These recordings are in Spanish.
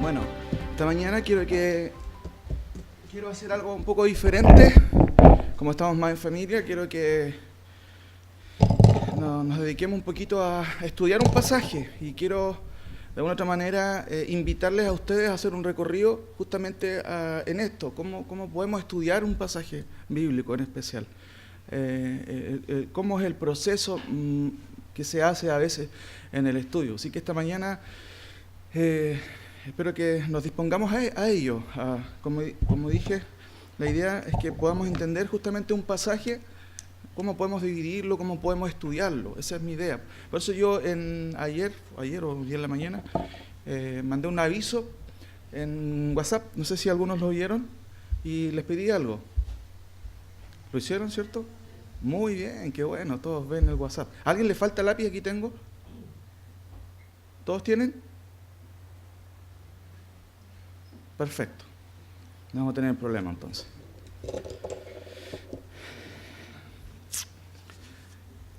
Bueno, esta mañana quiero hacer algo un poco diferente. Como estamos más en familia, quiero que nos dediquemos un poquito a estudiar un pasaje y quiero de alguna otra manera invitarles a ustedes a hacer un recorrido justamente en esto, cómo podemos estudiar un pasaje bíblico en especial, cómo es el proceso que se hace a veces en el estudio. Así que esta mañana espero que nos dispongamos a ello. Como dije, la idea es que podamos entender justamente un pasaje, cómo podemos dividirlo, cómo podemos estudiarlo. Esa es mi idea. Por eso yo ayer o día en la mañana, mandé un aviso en WhatsApp, no sé si algunos lo vieron, y les pedí algo. ¿Lo hicieron, cierto? Muy bien, qué bueno, todos ven el WhatsApp. ¿A alguien le falta lápiz? Aquí tengo. ¿Todos tienen? Perfecto. No vamos a tener problema entonces.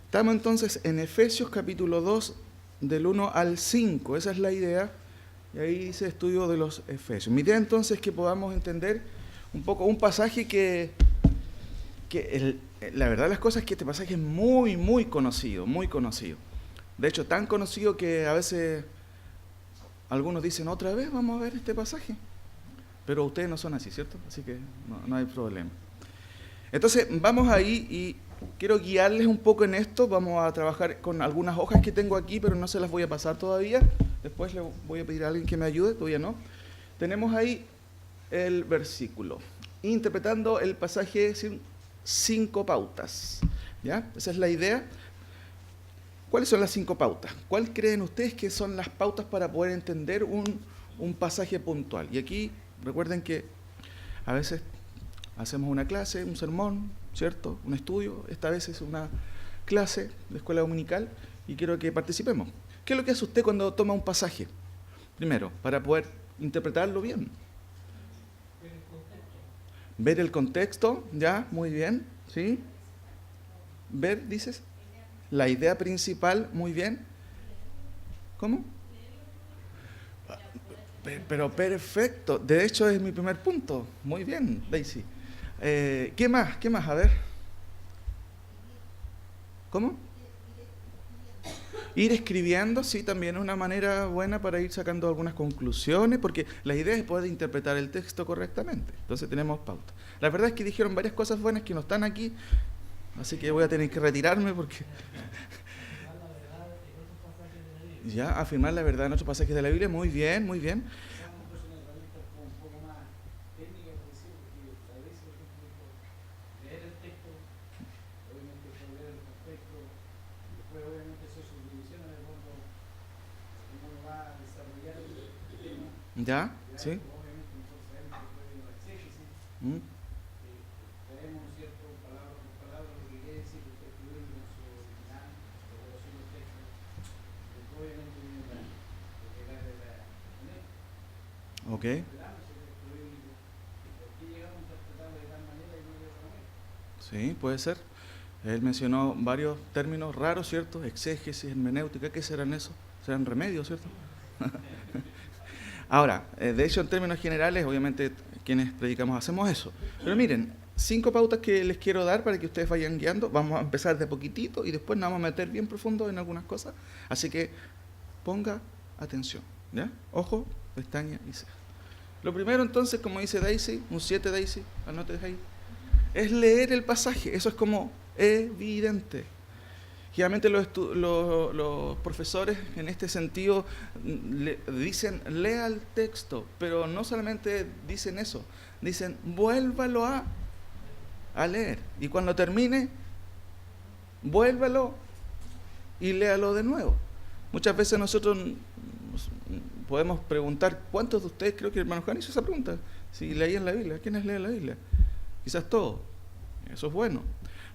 Estamos entonces en Efesios capítulo 2, del 1 al 5. Esa es la idea. Y ahí dice estudio de los Efesios. Mi idea entonces es que podamos entender un poco un pasaje la verdad de las cosas es que este pasaje es muy, muy conocido, muy conocido. De hecho, tan conocido que a veces algunos dicen, otra vez vamos a ver este pasaje. Pero ustedes no son así, ¿cierto? Así que no hay problema. Entonces, vamos ahí y quiero guiarles un poco en esto. Vamos a trabajar con algunas hojas que tengo aquí, pero no se las voy a pasar todavía. Después le voy a pedir a alguien que me ayude, todavía no. Tenemos ahí el versículo. Interpretando el pasaje 5 pautas. ¿Ya? Esa es la idea. ¿Cuáles son las 5 pautas? ¿Cuál creen ustedes que son las pautas para poder entender un pasaje puntual? Y aquí recuerden que a veces hacemos una clase, un sermón, ¿cierto? Un estudio. Esta vez es una clase de escuela dominical y quiero que participemos. ¿Qué es lo que hace usted cuando toma un pasaje? Primero, para poder interpretarlo bien. Ver el contexto, ya, muy bien, ¿sí? Ver, dices, la idea principal, muy bien. ¿Cómo? Pero perfecto, de hecho es mi primer punto. Muy bien, Daisy. ¿Qué más? A ver. ¿Cómo? Ir escribiendo, sí, también es una manera buena para ir sacando algunas conclusiones, porque la idea es poder interpretar el texto correctamente. Entonces tenemos pauta. La verdad es que dijeron varias cosas buenas que no están aquí, así que voy a tener que retirarme porque... Ya, afirmar la verdad en otros pasajes de la Biblia, muy bien, muy bien. ¿Ya? ¿Sí? ¿Mm? Ok. Sí, puede ser. Él mencionó varios términos raros, ¿cierto? Exégesis, hermenéutica, ¿qué serán eso? Serán remedios, ¿cierto? Ahora, de hecho, en términos generales, obviamente, quienes predicamos hacemos eso. Pero miren, 5 pautas que les quiero dar para que ustedes vayan guiando. Vamos a empezar de poquitito y después nos vamos a meter bien profundo en algunas cosas. Así que ponga atención, ¿ya? Ojo, pestaña y ceja. Lo primero, entonces, como dice Daisy, un 7 Daisy, anote ahí, es leer el pasaje. Eso es como evidente. Generalmente los profesores en este sentido dicen, lea el texto, pero no solamente dicen eso, dicen, vuélvalo a leer. Y cuando termine, vuélvalo y léalo de nuevo. Muchas veces nosotros podemos preguntar, ¿cuántos de ustedes, creo que el hermano Juan hizo esa pregunta, si leían la Biblia? ¿Quiénes leen la Biblia? Quizás todos. Eso es bueno.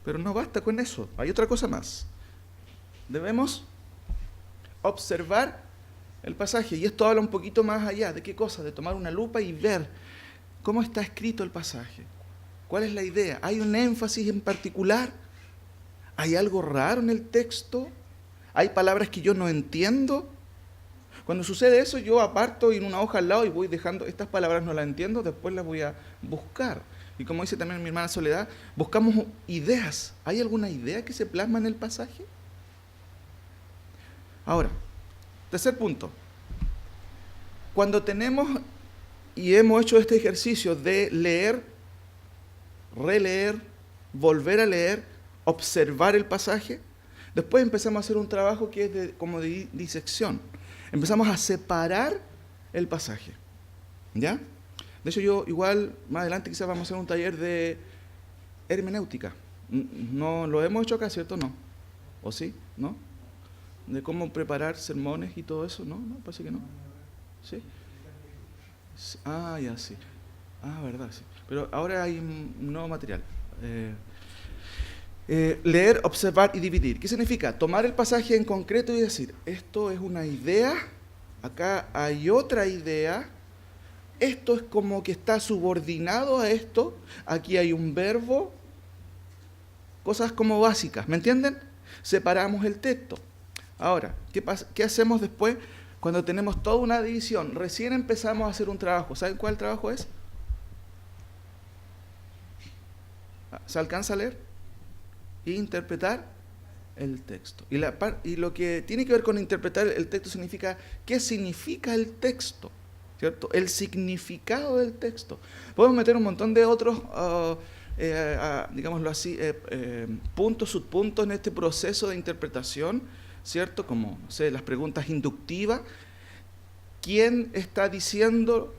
Pero no basta con eso, hay otra cosa más. Debemos observar el pasaje, y esto habla un poquito más allá. ¿De qué cosa? De tomar una lupa y ver cómo está escrito el pasaje. ¿Cuál es la idea? ¿Hay un énfasis en particular? ¿Hay algo raro en el texto? ¿Hay palabras que yo no entiendo? Cuando sucede eso, yo aparto en una hoja al lado y voy dejando, estas palabras no las entiendo, después las voy a buscar. Y como dice también mi hermana Soledad, buscamos ideas. ¿Hay alguna idea que se plasma en el pasaje? Ahora, tercer punto. Cuando tenemos y hemos hecho este ejercicio de leer, releer, volver a leer, observar el pasaje, después empezamos a hacer un trabajo que es como de disección. Empezamos a separar el pasaje. ¿Ya? De hecho, yo igual, más adelante quizás vamos a hacer un taller de hermenéutica. No lo hemos hecho acá, ¿cierto? No. ¿O sí? ¿No? De cómo preparar sermones y todo eso. No, parece que no. ¿Sí? Ah, ya, sí. Ah, verdad, sí. Pero ahora hay un nuevo material. Leer, observar y dividir. ¿Qué significa? Tomar el pasaje en concreto y decir, esto es una idea, acá hay otra idea, esto es como que está subordinado a esto, aquí hay un verbo, cosas como básicas, ¿me entienden? Separamos el texto. Ahora, ¿qué hacemos después cuando tenemos toda una división? Recién empezamos a hacer un trabajo. ¿Saben cuál trabajo es? ¿Se alcanza a leer? Interpretar el texto. Y lo que tiene que ver con interpretar el texto significa, ¿qué significa el texto? ¿Cierto? El significado del texto. Podemos meter un montón de otros, digámoslo así, puntos, subpuntos en este proceso de interpretación, ¿cierto? Como, no sé, las preguntas inductivas. ¿Quién está diciendo?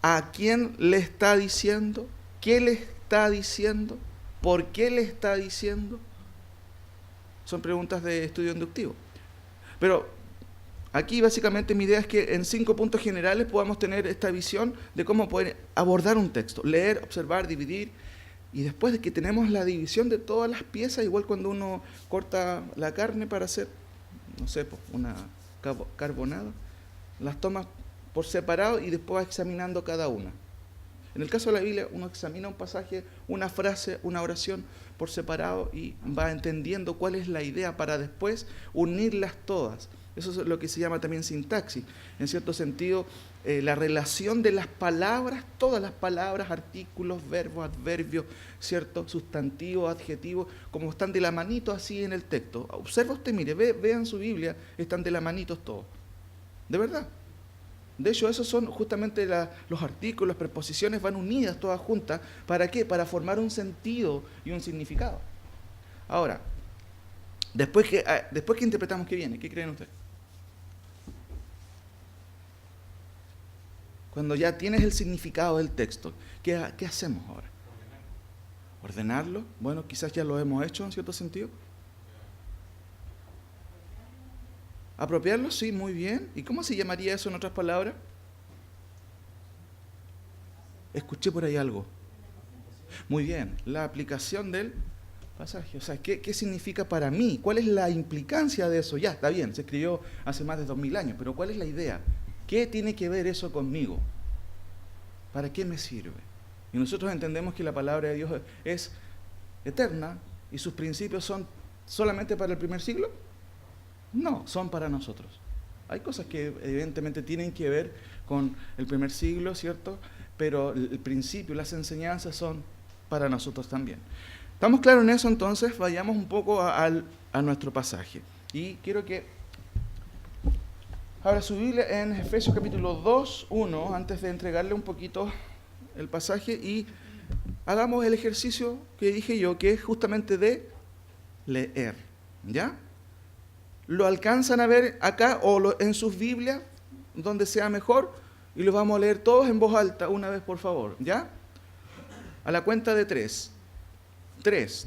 ¿A quién le está diciendo? ¿Qué le está diciendo? ¿Por qué le está diciendo? Son preguntas de estudio inductivo. Pero aquí básicamente mi idea es que en 5 puntos generales podamos tener esta visión de cómo poder abordar un texto. Leer, observar, dividir. Y después de que tenemos la división de todas las piezas, igual cuando uno corta la carne para hacer, no sé, una carbonada, las toma por separado y después va examinando cada una. En el caso de la Biblia, uno examina un pasaje, una frase, una oración por separado y va entendiendo cuál es la idea para después unirlas todas. Eso es lo que se llama también sintaxis. En cierto sentido, la relación de las palabras, todas las palabras, artículos, verbos, adverbios, ¿cierto? Sustantivos, adjetivos, como están de la manito así en el texto. Observa usted, mire, vean su Biblia, están de la manito todos. De verdad. De hecho, esos son justamente los artículos, las preposiciones van unidas todas juntas. ¿Para qué? Para formar un sentido y un significado. Ahora, después que interpretamos, ¿qué viene? ¿Qué creen ustedes? Cuando ya tienes el significado del texto, ¿qué hacemos ahora? ¿Ordenarlo? Bueno, quizás ya lo hemos hecho en cierto sentido. ¿Apropiarlo? Sí, muy bien. ¿Y cómo se llamaría eso en otras palabras? Escuché por ahí algo. Muy bien, la aplicación del pasaje. O sea, ¿qué significa para mí? ¿Cuál es la implicancia de eso? Ya, está bien, se escribió hace más de 2000 años, pero ¿cuál es la idea? ¿Qué tiene que ver eso conmigo? ¿Para qué me sirve? Y nosotros entendemos que la palabra de Dios es eterna y sus principios son solamente para el primer siglo. No, son para nosotros. Hay cosas que evidentemente tienen que ver con el primer siglo, ¿cierto? Pero el principio, las enseñanzas son para nosotros también. ¿Estamos claros en eso? Entonces vayamos un poco a nuestro pasaje. Y quiero que abra su Biblia en Efesios capítulo 2, 1, antes de entregarle un poquito el pasaje, y hagamos el ejercicio que dije yo, que es justamente de leer, ¿ya? ¿Lo alcanzan a ver acá o en sus Biblias, donde sea mejor? Y lo vamos a leer todos en voz alta, una vez por favor, ¿ya? A la cuenta de 3. 3.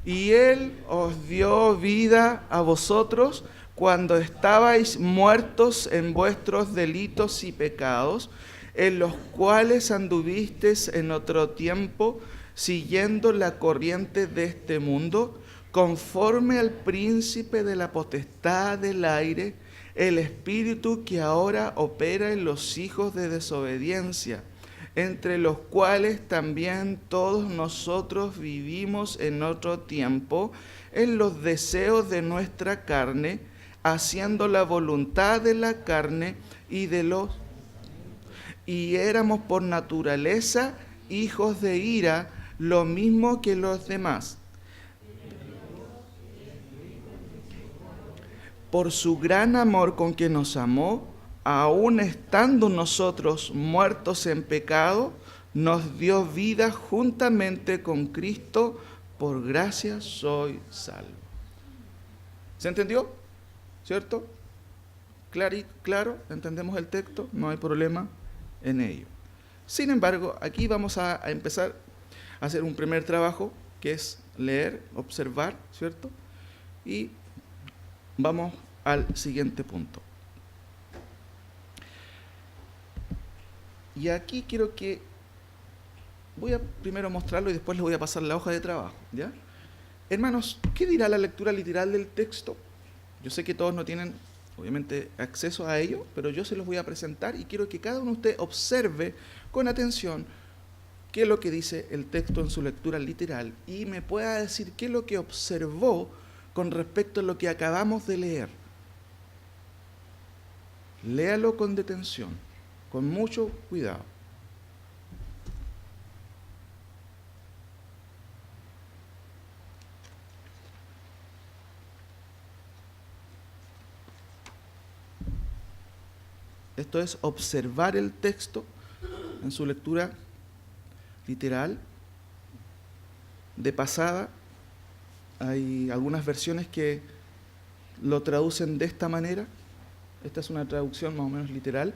Y Él os dio vida a vosotros cuando estabais muertos en vuestros delitos y pecados, en los cuales anduvisteis en otro tiempo, siguiendo la corriente de este mundo, conforme al príncipe de la potestad del aire, el espíritu que ahora opera en los hijos de desobediencia, entre los cuales también todos nosotros vivimos en otro tiempo, en los deseos de nuestra carne, haciendo la voluntad de la carne y de los... Y éramos por naturaleza hijos de ira, lo mismo que los demás. Por su gran amor con que nos amó, aun estando nosotros muertos en pecado, nos dio vida juntamente con Cristo, por gracia soy salvo. ¿Se entendió? ¿Cierto? Claro, entendemos el texto, no hay problema en ello. Sin embargo, aquí vamos a empezar a hacer un primer trabajo, que es leer, observar, ¿cierto? Y vamos al siguiente punto. Y aquí quiero que... Voy a primero mostrarlo y después les voy a pasar la hoja de trabajo, ¿ya? Hermanos, ¿qué dirá la lectura literal del texto? Yo sé que todos no tienen, obviamente, acceso a ello, pero yo se los voy a presentar y quiero que cada uno de ustedes observe con atención qué es lo que dice el texto en su lectura literal y me pueda decir qué es lo que observó con respecto a lo que acabamos de leer. Léalo con detención, con mucho cuidado. Esto es observar el texto en su lectura literal. De pasada, hay algunas versiones que lo traducen de esta manera. Esta es una traducción más o menos literal.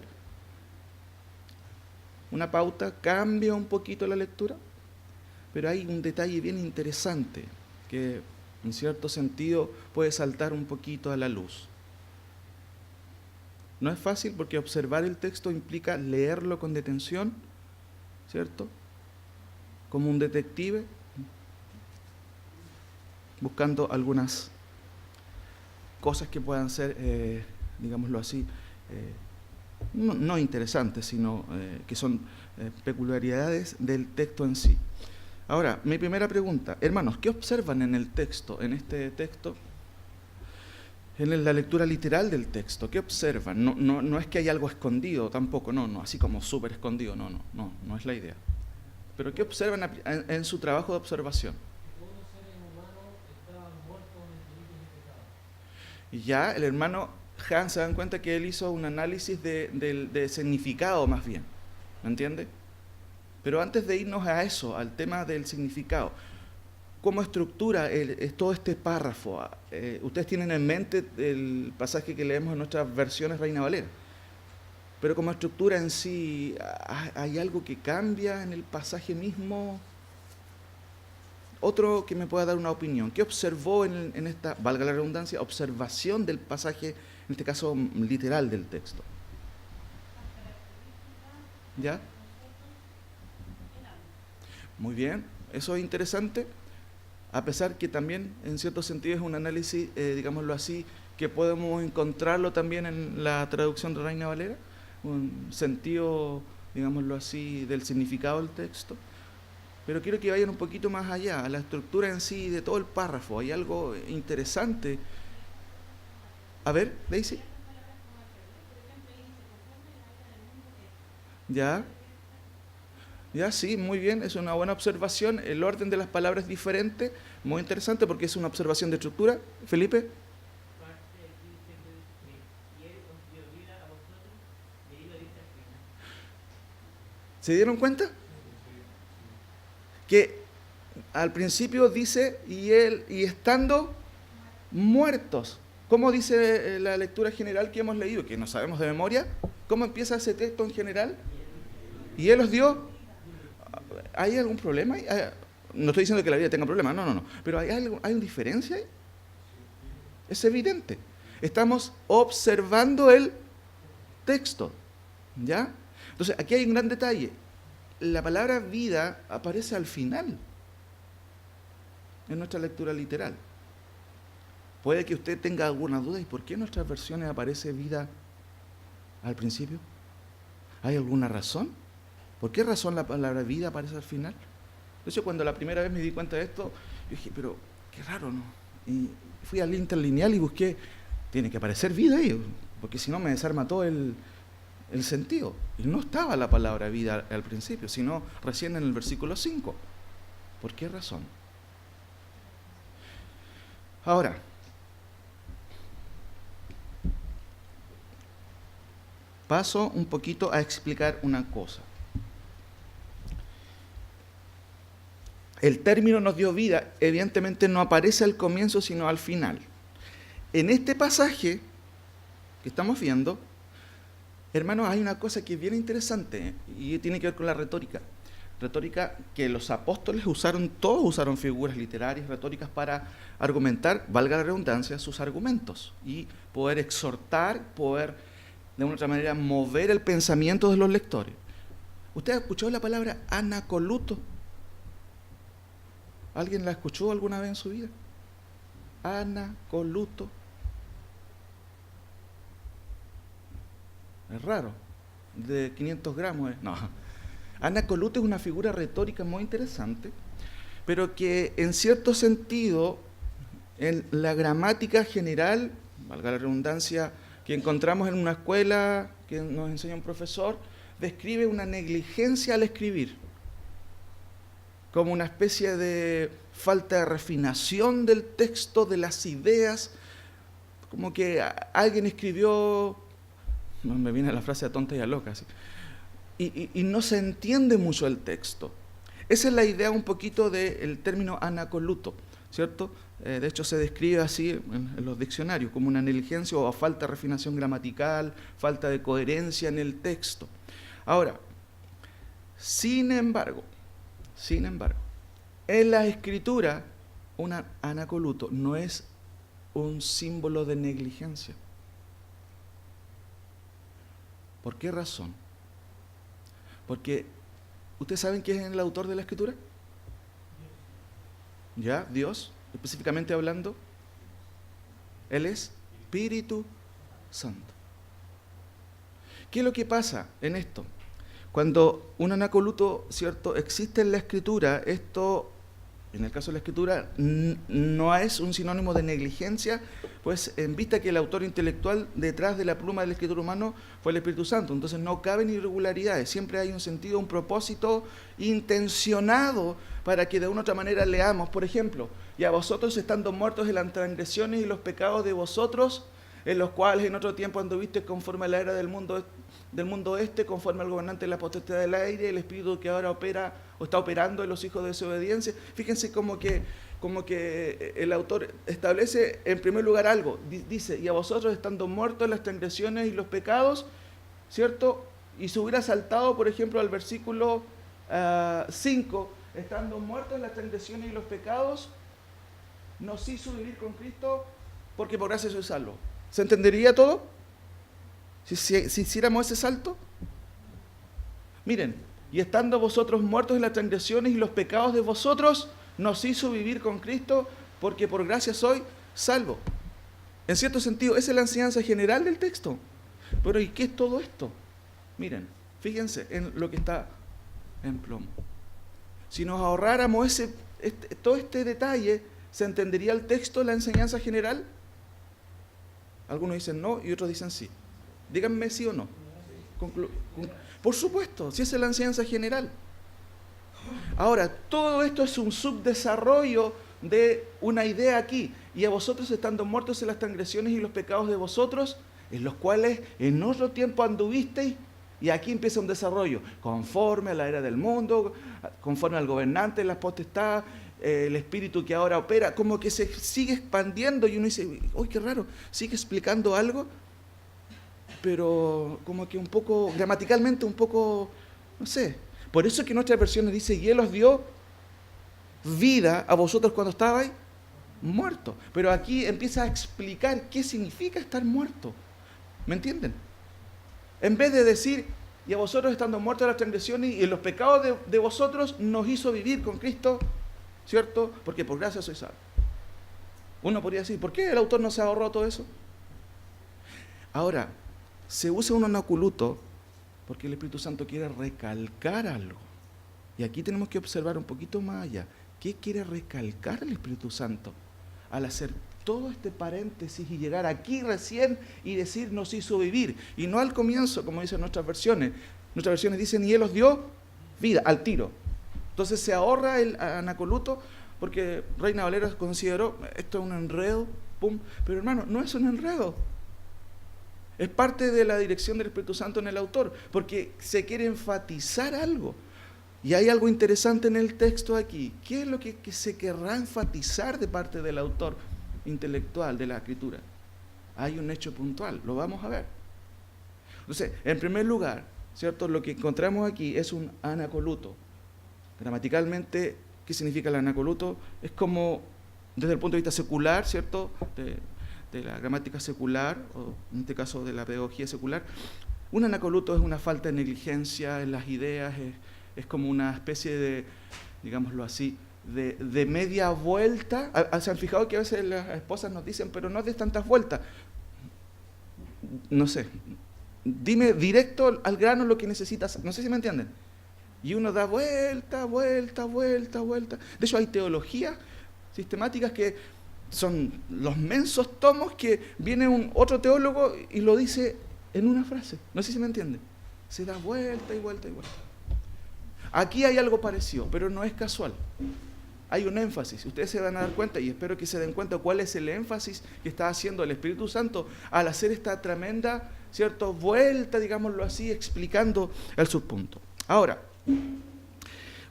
Una pauta, cambia un poquito la lectura, pero hay un detalle bien interesante que en cierto sentido puede saltar un poquito a la luz. No es fácil porque observar el texto implica leerlo con detención, ¿cierto? Como un detective, buscando algunas cosas que puedan ser, digámoslo así, no interesantes, sino que son peculiaridades del texto en sí. Ahora, mi primera pregunta, hermanos, ¿qué observan en el texto, en este texto? En la lectura literal del texto, ¿qué observan? No es que hay algo escondido tampoco, no, así como súper escondido, no es la idea. Pero ¿qué observan en su trabajo de observación? Y ya el hermano Hans se dan cuenta que él hizo un análisis de significado más bien, ¿me entiende? Pero antes de irnos a eso, al tema del significado, ¿cómo estructura todo este párrafo? Ustedes tienen en mente el pasaje que leemos en nuestras versiones Reina Valera, pero como estructura en sí, ¿hay algo que cambia en el pasaje mismo? Otro que me pueda dar una opinión. ¿Qué observó en esta, valga la redundancia, observación del pasaje, en este caso literal del texto? ¿Ya? Muy bien, eso es interesante. A pesar que también, en cierto sentido, es un análisis, digámoslo así, que podemos encontrarlo también en la traducción de Reina Valera, un sentido, digámoslo así, del significado del texto. Pero quiero que vayan un poquito más allá, a la estructura en sí de todo el párrafo. Hay algo interesante. A ver, Daisy. ¿Ya? Ya, sí, muy bien, es una buena observación. El orden de las palabras es diferente, muy interesante porque es una observación de estructura. Felipe. ¿Se dieron cuenta? Que al principio dice, y estando muertos. ¿Cómo dice la lectura general que hemos leído, que no sabemos de memoria? ¿Cómo empieza ese texto en general? Y Él os dio... ¿Hay algún problema? No estoy diciendo que la vida tenga problemas, no. Pero ¿hay una diferencia ahí? Es evidente. Estamos observando el texto, ¿ya? Entonces, aquí hay un gran detalle. La palabra vida aparece al final en nuestra lectura literal. Puede que usted tenga alguna duda, ¿y por qué en nuestras versiones aparece vida al principio? ¿Hay alguna razón? ¿Por qué razón la palabra vida aparece al final? Entonces, cuando la primera vez me di cuenta de esto, yo dije, pero qué raro, ¿no? Y fui al interlineal y busqué tiene que aparecer vida ahí, porque si no me desarma todo el sentido. Y no estaba la palabra vida al principio, sino recién en el versículo 5. ¿Por qué razón? Ahora, paso un poquito a explicar una cosa. El término nos dio vida, evidentemente no aparece al comienzo, sino al final. En este pasaje que estamos viendo, hermanos, hay una cosa que es bien interesante y tiene que ver con la retórica. Retórica que los apóstoles usaron, todos usaron figuras literarias, retóricas para argumentar, valga la redundancia, sus argumentos y poder exhortar, poder de una otra manera mover el pensamiento de los lectores. ¿Usted ha escuchado la palabra anacoluto? ¿Alguien la escuchó alguna vez en su vida? Anacoluto. Es raro. De 500 gramos. No. Anacoluto es una figura retórica muy interesante, pero que en cierto sentido, en la gramática general, valga la redundancia, que encontramos en una escuela que nos enseña un profesor, describe una negligencia al escribir, como una especie de falta de refinación del texto, de las ideas, como que alguien escribió, no me viene la frase a tonta y a loca, así, y no se entiende mucho el texto. Esa es la idea un poquito del término anacoluto, ¿cierto? De hecho se describe así en los diccionarios, como una negligencia o falta de refinación gramatical, falta de coherencia en el texto. Ahora, sin embargo, en la escritura, un anacoluto no es un símbolo de negligencia. ¿Por qué razón? Porque, ¿ustedes saben quién es el autor de la escritura? ¿Ya? Dios, específicamente hablando. Él es Espíritu Santo. ¿Qué es lo que pasa en esto? Cuando un anacoluto, ¿cierto?, existe en la escritura, esto, en el caso de la escritura, no es un sinónimo de negligencia, pues en vista que el autor intelectual detrás de la pluma del escritor humano fue el Espíritu Santo, entonces no caben irregularidades, siempre hay un sentido, un propósito intencionado para que de una u otra manera leamos. Por ejemplo, y a vosotros estando muertos en las transgresiones y los pecados de vosotros, en los cuales en otro tiempo anduviste conforme a la era del mundo este, conforme al gobernante de la potestad del aire, el espíritu que ahora opera o está operando en los hijos de desobediencia. Fíjense como que el autor establece en primer lugar algo, dice, y a vosotros estando muertos en las transgresiones y los pecados, ¿cierto? Y se hubiera saltado, por ejemplo, al versículo 5, estando muertos en las transgresiones y los pecados, nos hizo vivir con Cristo, porque por gracia soy salvo. ¿Se entendería todo? Si hiciéramos ese salto. Miren, y estando vosotros muertos en las transgresiones y los pecados de vosotros, nos hizo vivir con Cristo, porque por gracia soy salvo. En cierto sentido, esa es la enseñanza general del texto. Pero ¿y qué es todo esto? Miren, fíjense en lo que está en plomo. Si nos ahorráramos todo este detalle, ¿se entendería el texto, la enseñanza general? Algunos dicen no y otros dicen sí. Díganme sí o no. Por supuesto, si esa es la enseñanza general. Ahora, todo esto es un subdesarrollo de una idea aquí. Y a vosotros estando muertos en las transgresiones y los pecados de vosotros, en los cuales en otro tiempo anduvisteis, y aquí empieza un desarrollo, conforme a la era del mundo, conforme al gobernante de las potestades, el espíritu que ahora opera, como que se sigue expandiendo y uno dice, uy, qué raro, sigue explicando algo, pero como que un poco, gramaticalmente un poco, no sé. Por eso es que nuestra versión dice, y Él os dio vida a vosotros cuando estabais muertos. Pero aquí empieza a explicar qué significa estar muerto. ¿Me entienden? En vez de decir, y a vosotros estando muertos en las transgresiones y en los pecados de vosotros, nos hizo vivir con Cristo, ¿cierto? Porque por gracia sois salvos. Uno podría decir, ¿por qué el autor no se ahorró todo eso? Ahora, se usa un anacoluto porque el Espíritu Santo quiere recalcar algo. Y aquí tenemos que observar un poquito más allá. ¿Qué quiere recalcar el Espíritu Santo al hacer todo este paréntesis y llegar aquí recién y decir nos hizo vivir. Y no al comienzo, como dicen nuestras versiones. Nuestras versiones dicen, y Él os dio vida, al tiro. Entonces se ahorra el anacoluto, porque Reina Valera consideró, esto es un enredo, pum. Pero hermano, no es un enredo. Es parte de la dirección del Espíritu Santo en el autor, porque se quiere enfatizar algo. Y hay algo interesante en el texto aquí. ¿Qué es lo que se querrá enfatizar de parte del autor intelectual de la Escritura? Hay un hecho puntual, lo vamos a ver. Entonces, en primer lugar, ¿cierto? Lo que encontramos aquí es un anacoluto. Gramaticalmente, ¿qué significa el anacoluto? Es como, desde el punto de vista secular, ¿cierto? De la gramática secular, o en este caso de la pedagogía secular, un anacoluto es una falta de negligencia en las ideas, es como una especie de, digámoslo así, de media vuelta. ¿Se han fijado que a veces las esposas nos dicen, pero no des tantas vueltas? No sé, dime directo al grano lo que necesitas, no sé si me entienden. Y uno da vuelta, vuelta, vuelta, vuelta. De hecho hay teologías sistemáticas que son los mensos tomos que viene otro teólogo y lo dice en una frase. No sé si me entienden. Se da vuelta y vuelta y vuelta. Aquí hay algo parecido, pero no es casual. Hay un énfasis. Ustedes se van a dar cuenta, y espero que se den cuenta cuál es el énfasis que está haciendo el Espíritu Santo al hacer esta tremenda, ¿cierto?, vuelta, digámoslo así, explicando el subpunto. Ahora,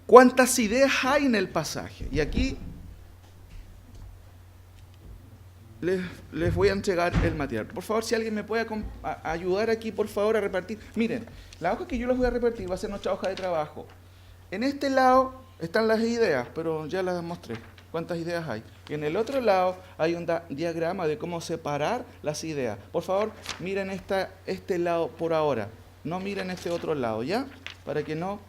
¿cuántas ideas hay en el pasaje? Y aquí les voy a entregar el material. Por favor, si alguien me puede ayudar aquí, por favor, a repartir. Miren, la hoja que yo les voy a repartir va a ser nuestra hoja de trabajo. En este lado están las ideas, pero ya las mostré. ¿Cuántas ideas hay? Y en el otro lado hay un diagrama de cómo separar las ideas. Por favor, miren este lado por ahora. No miren este otro lado, ¿ya? Para que no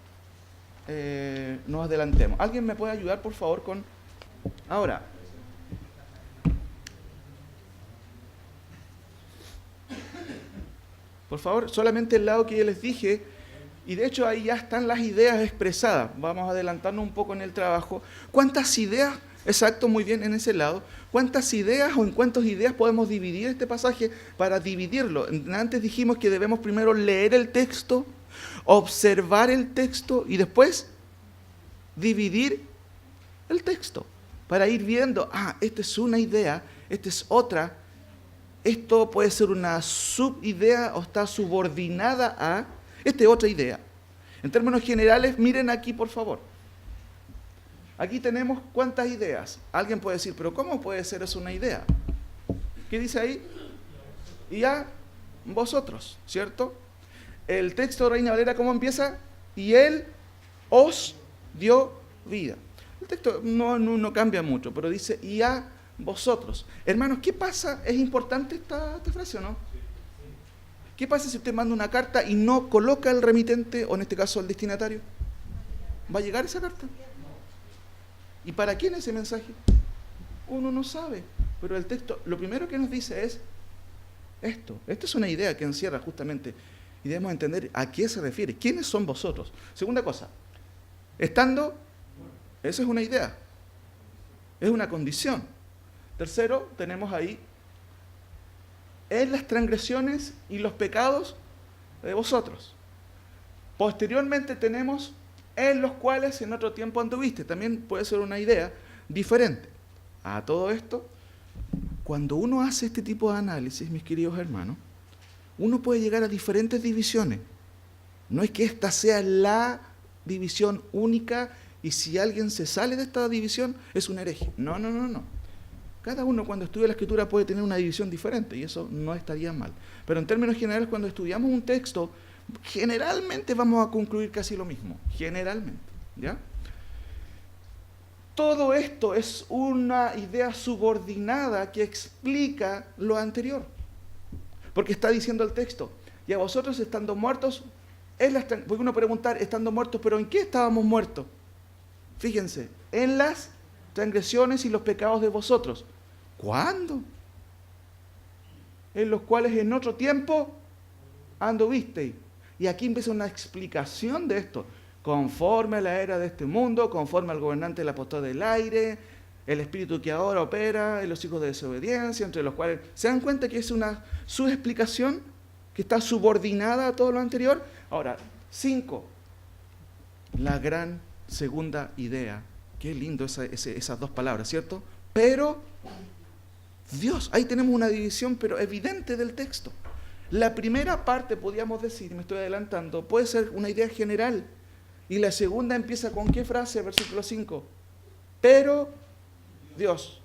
nos adelantemos. ¿Alguien me puede ayudar, por favor, con...? Ahora, por favor, solamente el lado que yo les dije, y de hecho ahí ya están las ideas expresadas. Vamos a adelantarnos un poco en el trabajo. ¿Cuántas ideas? Exacto, muy bien, en ese lado. ¿Cuántas ideas o en cuántas ideas podemos dividir este pasaje para dividirlo? Antes dijimos que debemos primero leer el texto, observar el texto y después dividir el texto para ir viendo, esta es una idea, esta es otra. Esto puede ser una subidea o está subordinada a esta otra idea. En términos generales, miren aquí, por favor. Aquí tenemos cuántas ideas. Alguien puede decir, pero ¿cómo puede ser eso una idea? ¿Qué dice ahí? Y a vosotros, ¿cierto? El texto de Reina Valera, ¿cómo empieza? Y Él os dio vida. El texto no cambia mucho, pero dice, y a vosotros. Hermanos, ¿qué pasa? ¿Es importante esta frase o no? ¿Qué pasa si usted manda una carta y no coloca el remitente, o en este caso el destinatario? ¿Va a llegar esa carta? ¿Y para quién ese mensaje? Uno no sabe, pero el texto, lo primero que nos dice es esto. Esta es una idea que encierra justamente, y debemos entender a qué se refiere. ¿Quiénes son vosotros? Segunda cosa, estando, eso es una idea, es una condición. Tercero, tenemos ahí, en las transgresiones y los pecados de vosotros. Posteriormente tenemos, en los cuales en otro tiempo anduviste. También puede ser una idea diferente. A todo esto, cuando uno hace este tipo de análisis, mis queridos hermanos, uno puede llegar a diferentes divisiones. No es que esta sea la división única y si alguien se sale de esta división es un hereje. No. Cada uno cuando estudia la Escritura puede tener una división diferente y eso no estaría mal. Pero en términos generales, cuando estudiamos un texto, generalmente vamos a concluir casi lo mismo. Generalmente, ¿ya? Todo esto es una idea subordinada que explica lo anterior. Porque está diciendo el texto, y a vosotros estando muertos, porque uno preguntar, estando muertos, ¿pero en qué estábamos muertos? Fíjense, en las transgresiones y los pecados de vosotros. ¿Cuándo? En los cuales en otro tiempo anduvisteis. Y aquí empieza una explicación de esto. Conforme a la era de este mundo, conforme al gobernante del apostol del aire, el espíritu que ahora opera en los hijos de desobediencia, entre los cuales se dan cuenta que es una subexplicación que está subordinada a todo lo anterior. Ahora, 5, la gran segunda idea. Qué lindo esas dos palabras, ¿cierto? Pero Dios, ahí tenemos una división, pero evidente del texto. La primera parte, podríamos decir, me estoy adelantando, puede ser una idea general. Y la segunda empieza con ¿qué frase? Versículo 5. Pero Dios.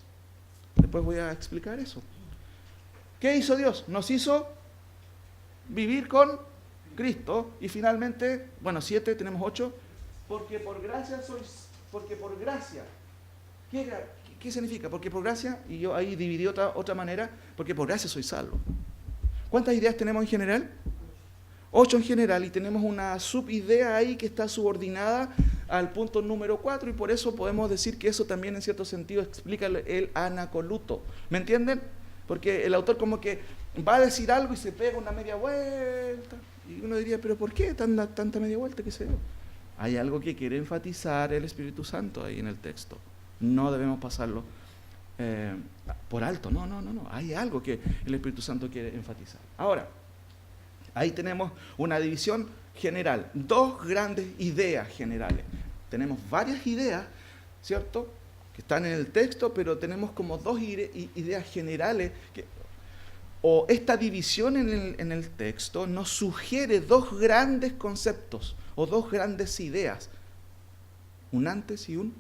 Después voy a explicar eso. ¿Qué hizo Dios? Nos hizo vivir con Cristo. Y finalmente, 7, tenemos 8. Porque por gracia sois, porque por gracia. ¿Qué significa? Porque por gracia, y yo ahí dividí otra manera, porque por gracia soy salvo. ¿Cuántas ideas tenemos en general? 8 en general, y tenemos una subidea ahí que está subordinada al punto número 4, y por eso podemos decir que eso también en cierto sentido explica el anacoluto. ¿Me entienden? Porque el autor como que va a decir algo y se pega una media vuelta, y uno diría, ¿pero por qué tanta media vuelta? ¿Qué sé yo? Hay algo que quiere enfatizar el Espíritu Santo ahí en el texto. No debemos pasarlo por alto. No. Hay algo que el Espíritu Santo quiere enfatizar. Ahora, ahí tenemos una división general, 2 grandes ideas generales. Tenemos varias ideas, ¿cierto?, que están en el texto, pero tenemos como 2 ideas generales, o esta división en el texto nos sugiere 2 grandes conceptos, o 2 grandes ideas, un antes y un...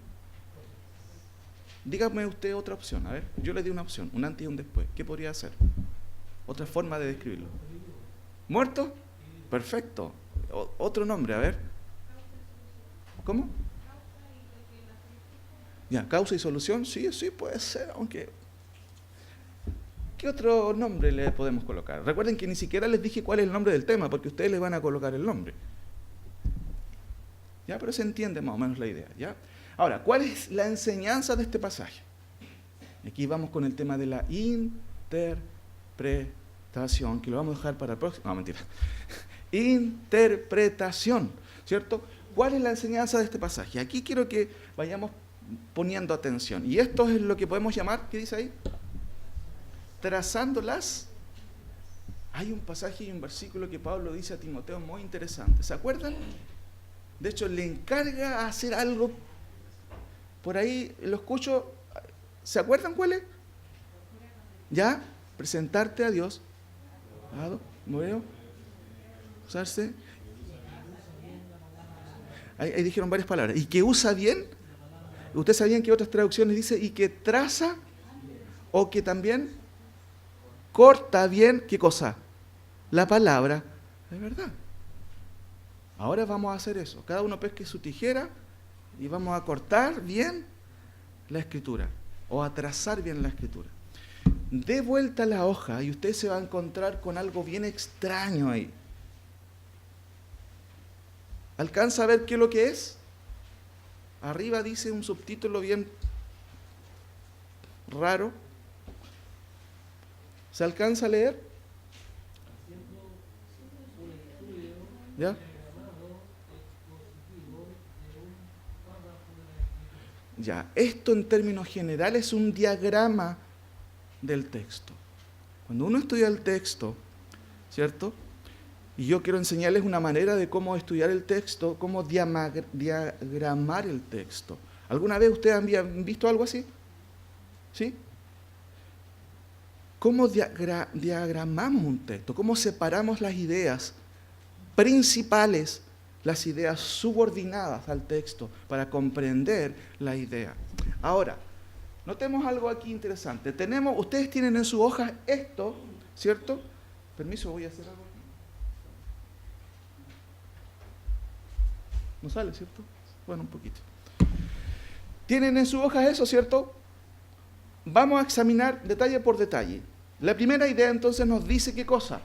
Dígame usted otra opción, a ver, yo le di una opción, un antes y un después, ¿qué podría ser? Otra forma de describirlo. ¿Muerto? Perfecto. Otro nombre, a ver. ¿Cómo? Ya, causa y solución, sí, puede ser, aunque... ¿Qué otro nombre le podemos colocar? Recuerden que ni siquiera les dije cuál es el nombre del tema, porque ustedes les van a colocar el nombre. ¿Ya? Pero se entiende más o menos la idea, ¿ya? Ahora, ¿cuál es la enseñanza de este pasaje? Aquí vamos con el tema de la interpretación, que lo vamos a dejar para el próximo. No, mentira. Interpretación, ¿cierto? ¿Cuál es la enseñanza de este pasaje? Aquí quiero que vayamos poniendo atención. Y esto es lo que podemos llamar, ¿qué dice ahí? Trazándolas. Hay un pasaje y un versículo que Pablo dice a Timoteo muy interesante. ¿Se acuerdan? De hecho, le encarga a hacer algo. Por ahí lo escucho. ¿Se acuerdan cuál es? ¿Ya? Presentarte a Dios. ¿Veo? Usarse. Ahí dijeron varias palabras. Y que usa bien. ¿Ustedes sabían que otras traducciones dice y que traza o que también corta bien? ¿Qué cosa? La palabra de verdad. Ahora vamos a hacer eso. Cada uno pesque su tijera y vamos a cortar bien la escritura o a trazar bien la escritura. Dé vuelta la hoja y usted se va a encontrar con algo bien extraño ahí. ¿Alcanza a ver qué es lo que es? Arriba dice un subtítulo bien raro. ¿Se alcanza a leer? ¿Ya? Ya, esto en términos generales es un diagrama del texto. Cuando uno estudia el texto, ¿cierto? Y yo quiero enseñarles una manera de cómo estudiar el texto, cómo diagramar el texto. ¿Alguna vez ustedes han visto algo así? ¿Sí? ¿Cómo diagramamos un texto? ¿Cómo separamos las ideas principales, las ideas subordinadas al texto para comprender la idea? Ahora, notemos algo aquí interesante. Ustedes tienen en su hoja esto, ¿cierto? Permiso, voy a hacer algo aquí. ¿No sale, cierto? Bueno, un poquito. Tienen en su hoja eso, ¿cierto? Vamos a examinar detalle por detalle. La primera idea entonces nos dice ¿qué cosa?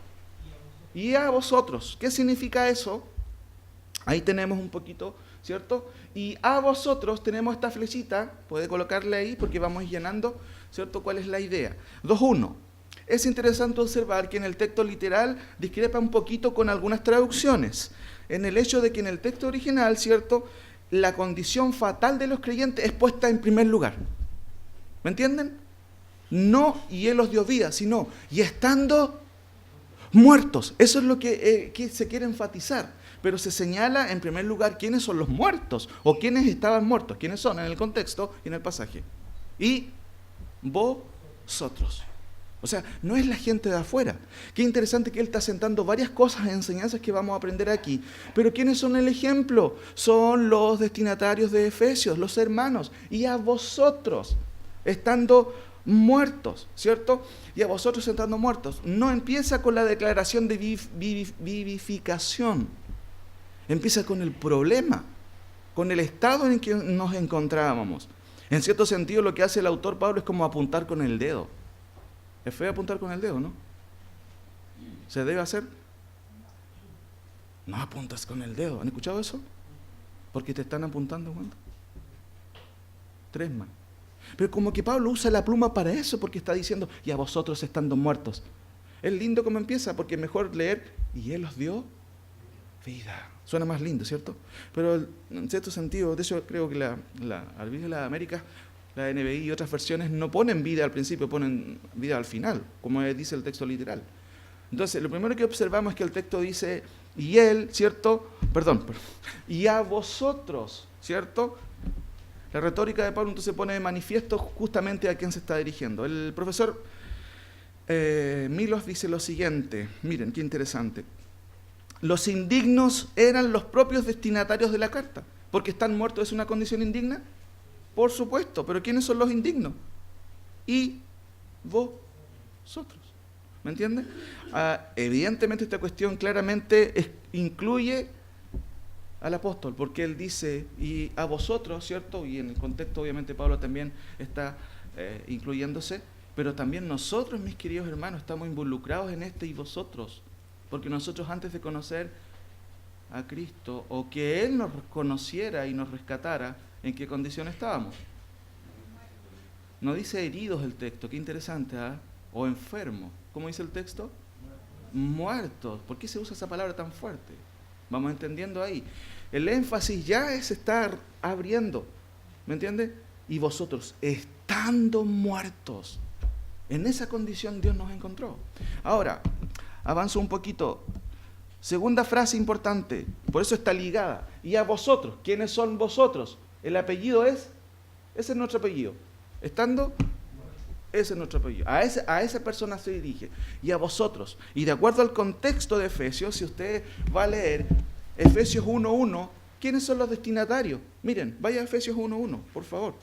Y a vosotros. ¿Qué significa eso? Ahí tenemos un poquito, ¿cierto? Y a vosotros tenemos esta flechita, puede colocarle ahí porque vamos llenando, ¿cierto? ¿Cuál es la idea? 2.1. Es interesante observar que en el texto literal discrepa un poquito con algunas traducciones, en el hecho de que en el texto original, ¿cierto?, la condición fatal de los creyentes es puesta en primer lugar. ¿Me entienden? No, y Él os dio vida, sino, y estando muertos. Eso es lo que se quiere enfatizar. Pero se señala en primer lugar quiénes son los muertos, o quiénes estaban muertos, quiénes son en el contexto y en el pasaje. Y vosotros. O sea, no es la gente de afuera. Qué interesante que él está sentando varias cosas, enseñanzas que vamos a aprender aquí. Pero ¿quiénes son el ejemplo? Son los destinatarios de Efesios, los hermanos. Y a vosotros, estando muertos, ¿cierto? Y a vosotros estando muertos. No empieza con la declaración de vivificación. Empieza con el problema, con el estado en que nos encontrábamos. En cierto sentido, lo que hace el autor Pablo es como apuntar con el dedo. Es feo apuntar con el dedo, ¿no? ¿Se debe hacer? No apuntas con el dedo. ¿Han escuchado eso? Porque te están apuntando, ¿cuánto? 3 más. Pero como que Pablo usa la pluma para eso, porque está diciendo, y a vosotros estando muertos. Es lindo como empieza, porque es mejor leer, y Él os dio vida. Suena más lindo, ¿cierto? Pero en cierto sentido, de hecho creo que al Biblia de las Américas, la NBI y otras versiones no ponen vida al principio, ponen vida al final, como dice el texto literal. Entonces, lo primero que observamos es que el texto dice, y Él, ¿cierto? Y a vosotros, ¿cierto? La retórica de Pablo entonces pone de manifiesto justamente a quién se está dirigiendo. El profesor Milos dice lo siguiente, miren, qué interesante. Los indignos eran los propios destinatarios de la carta, porque están muertos, ¿es una condición indigna? Por supuesto, pero ¿quiénes son los indignos? Y vosotros, ¿me entiendes? Evidentemente esta cuestión claramente incluye al apóstol, porque él dice, y a vosotros, ¿cierto? Y en el contexto obviamente Pablo también está incluyéndose, pero también nosotros, mis queridos hermanos, estamos involucrados en este y vosotros, porque nosotros antes de conocer a Cristo, o que Él nos conociera y nos rescatara, ¿en qué condición estábamos? No dice heridos el texto, qué interesante, ¿eh? O enfermos. ¿Cómo dice el texto? Muertos. ¿Por qué se usa esa palabra tan fuerte? Vamos entendiendo ahí. El énfasis ya se está abriendo, ¿me entiende? Y vosotros, estando muertos, en esa condición Dios nos encontró. Ahora, avanzo un poquito. Segunda frase importante, por eso está ligada. Y a vosotros, ¿quiénes son vosotros? El apellido ese es nuestro apellido. Estando, ese es nuestro apellido. A esa persona se dirige. Y a vosotros. Y de acuerdo al contexto de Efesios, si usted va a leer Efesios 1.1, ¿quiénes son los destinatarios? Miren, vaya a Efesios 1.1, por favor.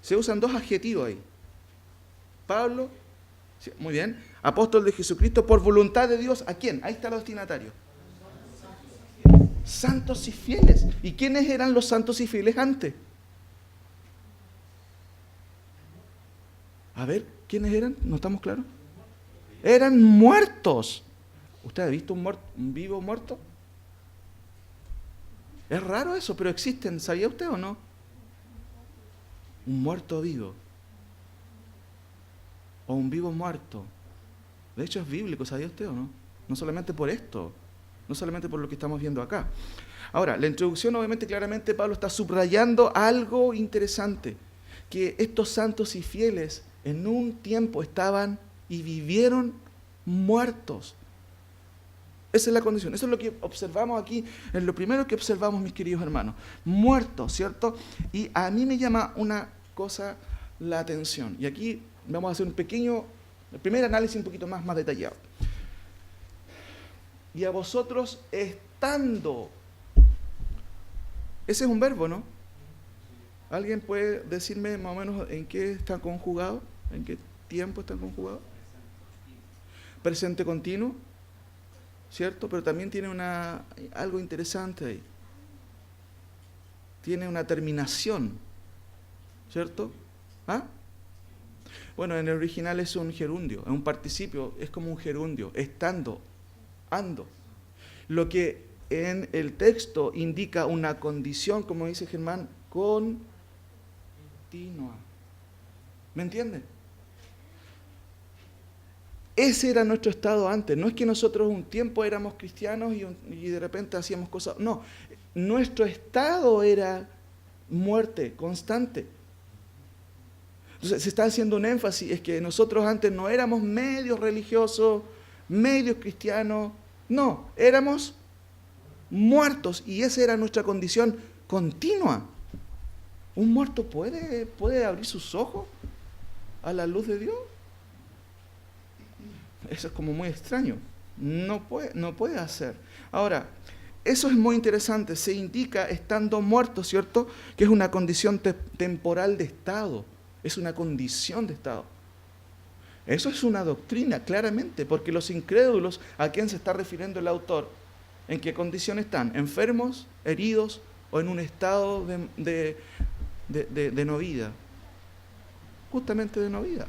Se usan 2 adjetivos ahí. Pablo, sí, muy bien, apóstol de Jesucristo por voluntad de Dios. ¿A quién? Ahí está el destinatario. Santos y fieles. ¿Y quiénes eran los santos y fieles antes? A ver, ¿quiénes eran? ¿No estamos claros? Eran muertos. ¿Usted ha visto un vivo muerto? Es raro eso, pero existen. ¿Sabía usted o no? Un muerto vivo. O un vivo muerto. De hecho es bíblico, ¿sabía usted o no? No solamente por esto, no solamente por lo que estamos viendo acá. Ahora, la introducción obviamente claramente Pablo está subrayando algo interesante, que estos santos y fieles en un tiempo estaban y vivieron muertos. Esa es la condición, eso es lo que observamos aquí, es lo primero que observamos, mis queridos hermanos, muertos, ¿cierto? Y a mí me llama una cosa la atención, y aquí vamos a hacer el primer análisis un poquito más detallado. Y a vosotros estando. Ese es un verbo, ¿no? ¿Alguien puede decirme más o menos en qué está conjugado? ¿En qué tiempo está conjugado? Presente continuo, ¿cierto? Pero también tiene algo interesante ahí. Tiene una terminación, ¿cierto? ¿Ah? Bueno, en el original es un gerundio, es un participio, es como un gerundio, estando, ando. Lo que en el texto indica una condición, como dice Germán, continua. ¿Me entienden? Ese era nuestro estado antes. No es que nosotros un tiempo éramos cristianos y de repente hacíamos cosas. No, nuestro estado era muerte constante. Entonces se está haciendo un énfasis, es que nosotros antes no éramos medios religiosos, medios cristianos, no, éramos muertos y esa era nuestra condición continua. ¿Un muerto puede abrir sus ojos a la luz de Dios? Eso es como muy extraño. No puede hacer. Ahora, eso es muy interesante. Se indica estando muerto, ¿cierto? Que es una condición temporal de estado. Es una condición de estado. Eso es una doctrina, claramente, porque los incrédulos, ¿a quién se está refiriendo el autor? ¿En qué condición están? ¿Enfermos, heridos o en un estado de no vida? Justamente de no vida.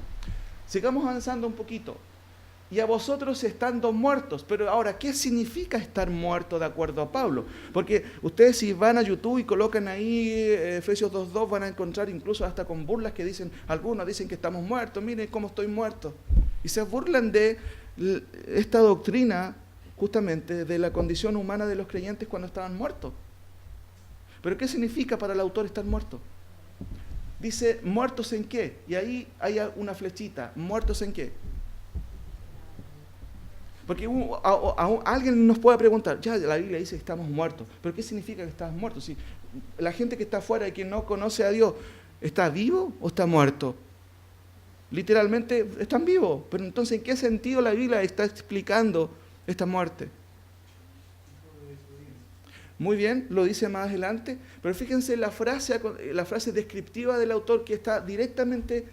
Sigamos avanzando un poquito. Y a vosotros estando muertos. Pero ahora, ¿qué significa estar muerto de acuerdo a Pablo? Porque ustedes si van a YouTube y colocan ahí Efesios 2.2 van a encontrar incluso hasta con burlas que dicen, algunos dicen que estamos muertos, miren cómo estoy muerto. Y se burlan de esta doctrina justamente de la condición humana de los creyentes cuando estaban muertos. Pero ¿qué significa para el autor estar muerto? Dice, ¿muertos en qué? Y ahí hay una flechita, ¿muertos en qué? Porque alguien nos puede preguntar, ya la Biblia dice que estamos muertos, pero ¿qué significa que estás muerto? Si la gente que está afuera y que no conoce a Dios, ¿está vivo o está muerto? Literalmente están vivos, pero entonces ¿en qué sentido la Biblia está explicando esta muerte? Muy bien, lo dice más adelante, pero fíjense la frase descriptiva del autor que está directamente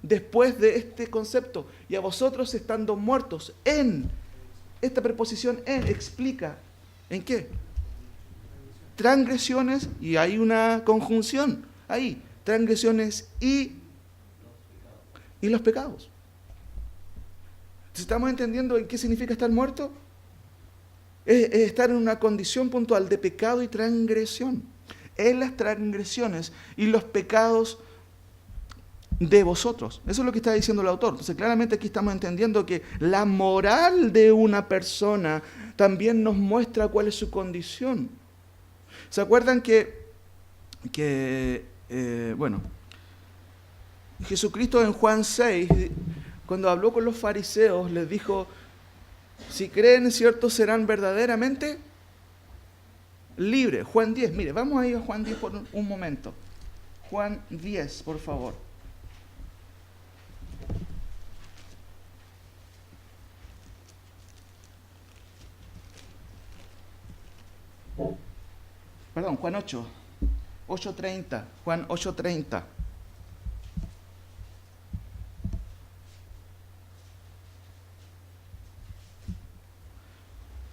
después de este concepto. Y a vosotros estando muertos en, esta preposición en explica, ¿en qué? Transgresiones, y hay una conjunción ahí, transgresiones y los pecados. ¿Estamos entendiendo en qué significa estar muerto? Es estar en una condición puntual de pecado y transgresión. En las transgresiones y los pecados de vosotros. Eso es lo que está diciendo el autor. Entonces, claramente aquí estamos entendiendo que la moral de una persona también nos muestra cuál es su condición. ¿Se acuerdan Jesucristo en Juan 6, cuando habló con los fariseos, les dijo, si creen, ¿cierto?, serán verdaderamente libres. Juan 10, mire, vamos a ir a Juan 10 por un momento. Juan 10, por favor. Perdón, Juan 8, 8:30, Juan 8:30.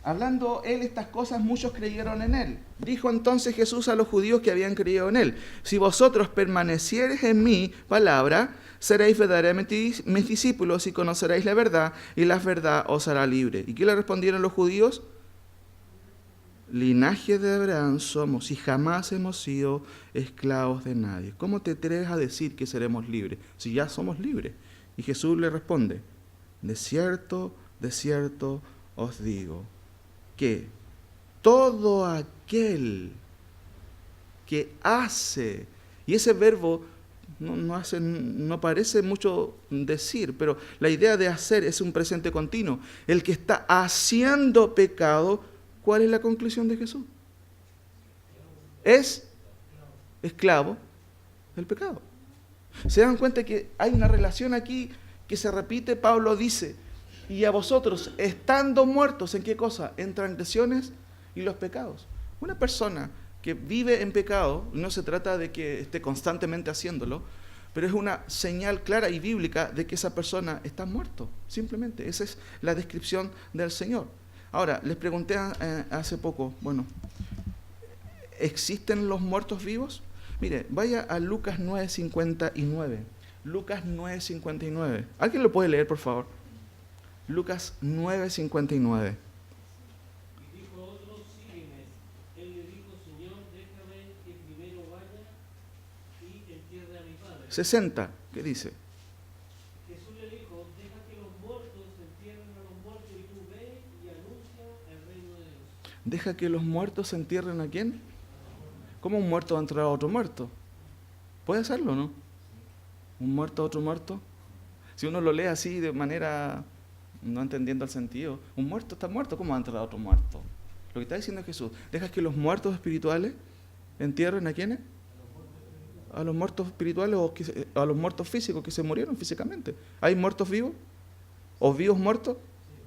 Hablando él estas cosas, muchos creyeron en él. Dijo entonces Jesús a los judíos que habían creído en él, si vosotros permaneciereis en mi palabra, seréis verdaderamente mis discípulos y conoceréis la verdad, y la verdad os hará libre. ¿Y qué le respondieron los judíos? Linaje de Abraham somos y jamás hemos sido esclavos de nadie. ¿Cómo te atreves a decir que seremos libres si ya somos libres? Y Jesús le responde, de cierto os digo, que todo aquel que hace, y ese verbo no parece mucho decir, pero la idea de hacer es un presente continuo. El que está haciendo pecado, ¿cuál es la conclusión de Jesús? Es esclavo del pecado. ¿Se dan cuenta que hay una relación aquí que se repite? Pablo dice, y a vosotros, estando muertos, ¿en qué cosa? En transgresiones y los pecados. Una persona que vive en pecado, no se trata de que esté constantemente haciéndolo, pero es una señal clara y bíblica de que esa persona está muerto, simplemente. Esa es la descripción del Señor. Ahora, les pregunté hace poco, ¿existen los muertos vivos? Mire, vaya a Lucas 9:59. Lucas 9:59. ¿Alguien lo puede leer, por favor? Lucas 9:59. Y dijo otro, sígueme. Él le dijo, Señor, déjame que primero vaya y entierre a mi padre. 60, ¿qué dice? Jesús le dijo, deja que los muertos entierren a los muertos y tú ve y anuncia el reino de Dios. Deja que los muertos se entierren ¿a quién? ¿Cómo un muerto va a entrar a otro muerto? Puede hacerlo, ¿no? Un muerto a otro muerto. Si uno lo lee así de manera, no entendiendo el sentido, un muerto está muerto, ¿cómo va a entrar a otro muerto? Lo que está diciendo Jesús, deja que los muertos espirituales entierren ¿a quiénes? A los muertos espirituales o a los muertos físicos que se murieron físicamente. ¿Hay muertos vivos? ¿O vivos muertos?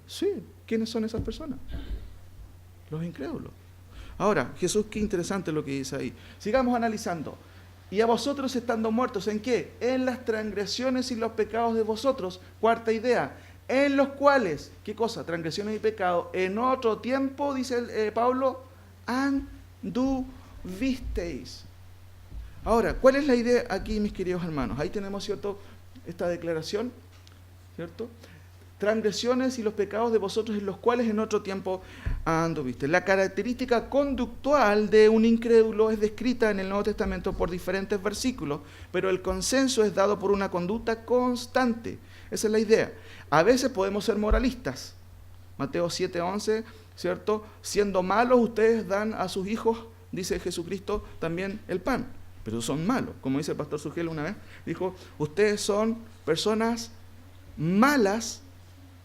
Sí. ¿Quiénes son esas personas? Los incrédulos. Ahora, Jesús, qué interesante lo que dice ahí. Sigamos analizando. Y a vosotros estando muertos, ¿en qué? En las transgresiones y los pecados de vosotros. Cuarta idea. En los cuales, ¿qué cosa? Transgresiones y pecados. En otro tiempo, dice Pablo, anduvisteis. Ahora, ¿cuál es la idea aquí, mis queridos hermanos? Ahí tenemos, ¿cierto?, esta declaración, ¿cierto? Transgresiones y los pecados de vosotros en los cuales en otro tiempo anduviste. La característica conductual de un incrédulo es descrita en el Nuevo Testamento por diferentes versículos, pero el consenso es dado por una conducta constante. Esa es la idea. A veces podemos ser moralistas. Mateo 7:11, ¿cierto? Siendo malos, ustedes dan a sus hijos, dice Jesucristo, también el pan. Pero son malos. Como dice el pastor Sugel una vez, dijo, ustedes son personas malas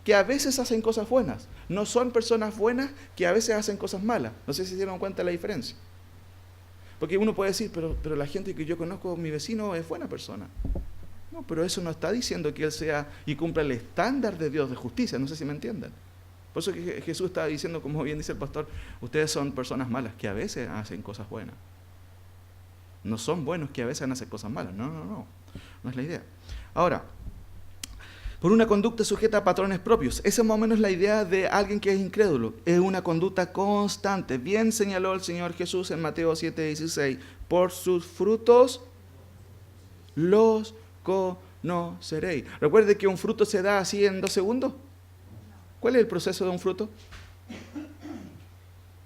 que a veces hacen cosas buenas. No son personas buenas que a veces hacen cosas malas. No sé si se dieron cuenta de la diferencia. Porque uno puede decir, pero la gente que yo conozco, mi vecino, es buena persona. No, pero eso no está diciendo que él sea y cumpla el estándar de Dios de justicia. No sé si me entienden. Por eso que Jesús está diciendo, como bien dice el pastor, ustedes son personas malas que a veces hacen cosas buenas. No son buenos que a veces hacen cosas malas. No es la idea. Ahora, por una conducta sujeta a patrones propios. Esa es más o menos la idea de alguien que es incrédulo. Es una conducta constante. Bien señaló el Señor Jesús en Mateo 7:16. Por sus frutos los conoceréis. Recuerde que un fruto se da así en 2 segundos. ¿Cuál es el proceso de un fruto?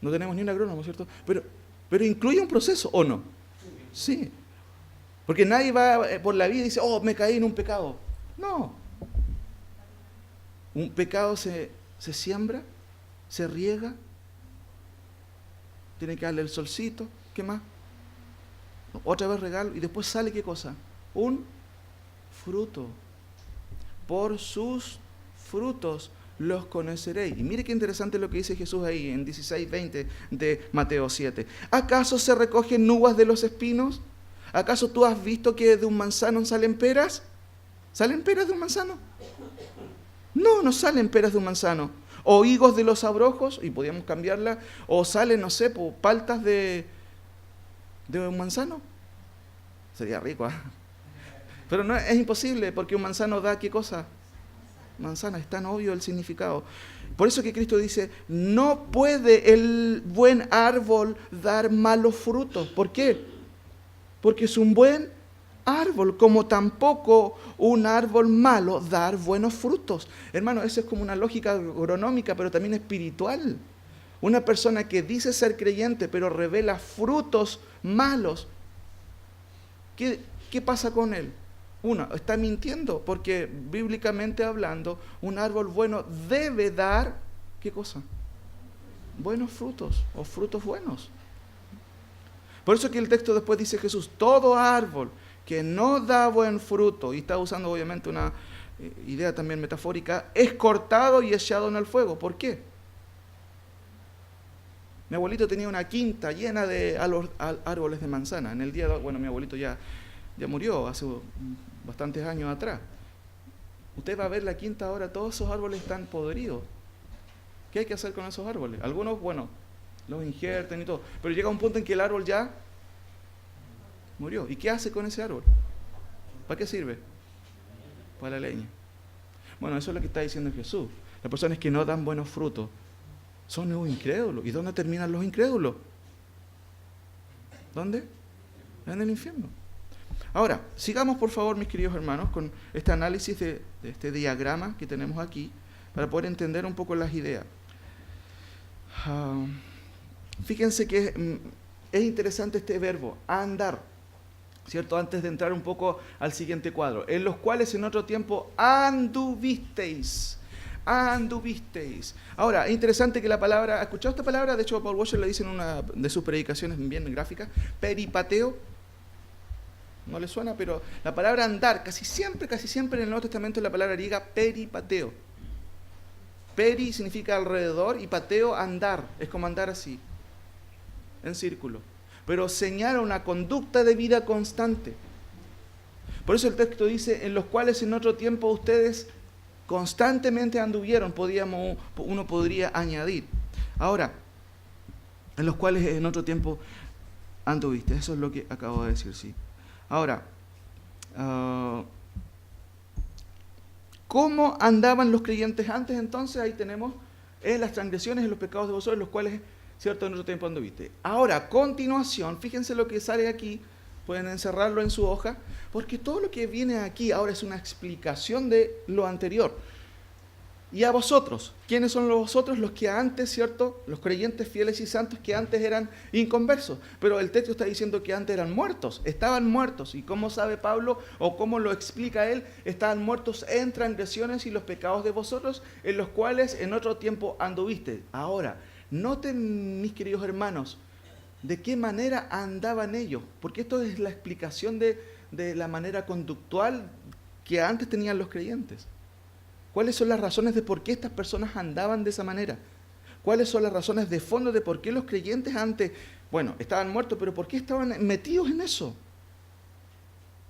No tenemos ni un agrónomo, ¿cierto? Pero incluye un proceso, ¿o no? Sí. Porque nadie va por la vida y dice, oh, me caí en un pecado. No. Un pecado se siembra, se riega, tiene que darle el solcito, ¿qué más? Otra vez regalo, y después sale ¿qué cosa? Un fruto. Por sus frutos los conoceréis. Y mire qué interesante lo que dice Jesús ahí en 16:20 de Mateo 7. ¿Acaso se recogen uvas de los espinos? ¿Acaso tú has visto que de un manzano salen peras? ¿Salen peras de un manzano? No salen peras de un manzano. O higos de los abrojos, y podíamos cambiarla, o salen, no sé, paltas de un manzano. Sería rico, ¿eh? Pero no, es imposible, porque un manzano da ¿qué cosa? Manzana, es tan obvio el significado. Por eso que Cristo dice, no puede el buen árbol dar malos frutos. ¿Por qué? Porque es un buen árbol, como tampoco un árbol malo dar buenos frutos. Hermano, eso es como una lógica agronómica, pero también espiritual. Una persona que dice ser creyente, pero revela frutos malos, ¿qué pasa con él? Uno, está mintiendo, porque bíblicamente hablando, un árbol bueno debe dar, ¿qué cosa? Buenos frutos, o frutos buenos. Por eso que el texto después dice Jesús, todo árbol que no da buen fruto, y está usando obviamente una idea también metafórica, es cortado y echado en el fuego. ¿Por qué? Mi abuelito tenía una quinta llena de árboles de manzana. En el día, bueno, mi abuelito ya murió hace bastantes años atrás. Usted va a ver la quinta ahora, todos esos árboles están podridos. ¿Qué hay que hacer con esos árboles? Algunos, bueno, los injertan y todo, pero llega un punto en que el árbol ya murió. ¿Y qué hace con ese árbol? ¿Para qué sirve? Para la leña. Bueno, eso es lo que está diciendo Jesús. Las personas que no dan buenos frutos son los incrédulos. ¿Y dónde terminan los incrédulos? ¿Dónde? En el infierno. Ahora, sigamos por favor, mis queridos hermanos, con este análisis de este diagrama que tenemos aquí, para poder entender un poco las ideas. Fíjense que es interesante este verbo, andar, ¿cierto? Antes de entrar un poco al siguiente cuadro, en los cuales en otro tiempo anduvisteis. anduvisteis. Ahora, es interesante que la palabra, ¿ha escuchado esta palabra? De hecho, Paul Washer le dice en una de sus predicaciones bien gráficas, peripateo. No le suena, pero la palabra andar, casi siempre en el Nuevo Testamento es la palabra griega peripateo. Peri significa alrededor y pateo andar, es como andar así, en círculo. Pero señala una conducta de vida constante. Por eso el texto dice, en los cuales en otro tiempo ustedes constantemente anduvieron, uno podría añadir. Ahora, en los cuales en otro tiempo anduviste, eso es lo que acabo de decir, sí. Ahora, ¿cómo andaban los creyentes antes? Entonces ahí tenemos las transgresiones y los pecados de vosotros, los cuales, cierto, en otro tiempo anduviste. Ahora, a continuación, fíjense lo que sale aquí, pueden encerrarlo en su hoja, porque todo lo que viene aquí ahora es una explicación de lo anterior. Y a vosotros, ¿quiénes son los vosotros? Los que antes, ¿cierto? Los creyentes fieles y santos que antes eran inconversos. Pero el texto está diciendo que antes eran muertos, estaban muertos. ¿Y cómo sabe Pablo o cómo lo explica él? Estaban muertos en transgresiones y los pecados de vosotros, en los cuales en otro tiempo anduviste. Ahora, noten, mis queridos hermanos, de qué manera andaban ellos. Porque esto es la explicación de la manera conductual que antes tenían los creyentes. ¿Cuáles son las razones de por qué estas personas andaban de esa manera? ¿Cuáles son las razones de fondo de por qué los creyentes antes, bueno, estaban muertos, pero por qué estaban metidos en eso?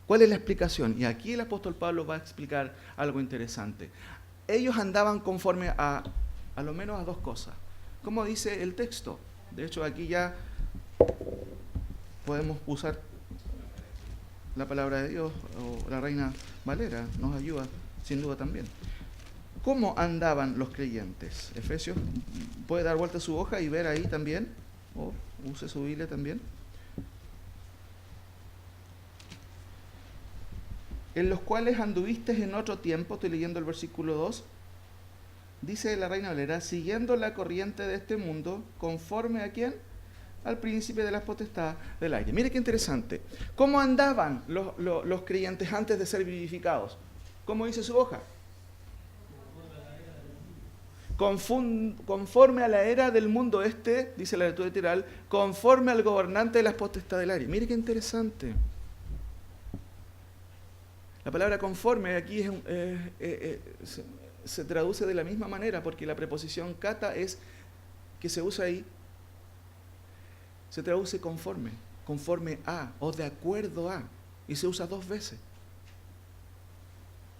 ¿Cuál es la explicación? Y aquí el apóstol Pablo va a explicar algo interesante. Ellos andaban conforme a lo menos a dos cosas. ¿Cómo dice el texto? De hecho, aquí ya podemos usar la palabra de Dios, o la Reina Valera nos ayuda sin duda también. ¿Cómo andaban los creyentes? Efesios, puede dar vuelta su hoja y ver ahí también, o use su Biblia también. En los cuales anduviste en otro tiempo, estoy leyendo el versículo 2, dice la Reina Valera, siguiendo la corriente de este mundo, conforme a ¿quién? Al príncipe de las potestades del aire. Mire qué interesante. ¿Cómo andaban los creyentes antes de ser vivificados? ¿Cómo dice su hoja? Conforme a la era del mundo dice la lectura literal, conforme al gobernante de las potestades del aire. Mire qué interesante. La palabra conforme aquí se traduce de la misma manera, porque la preposición kata que se usa ahí, se traduce conforme a, o de acuerdo a, y se usa dos veces.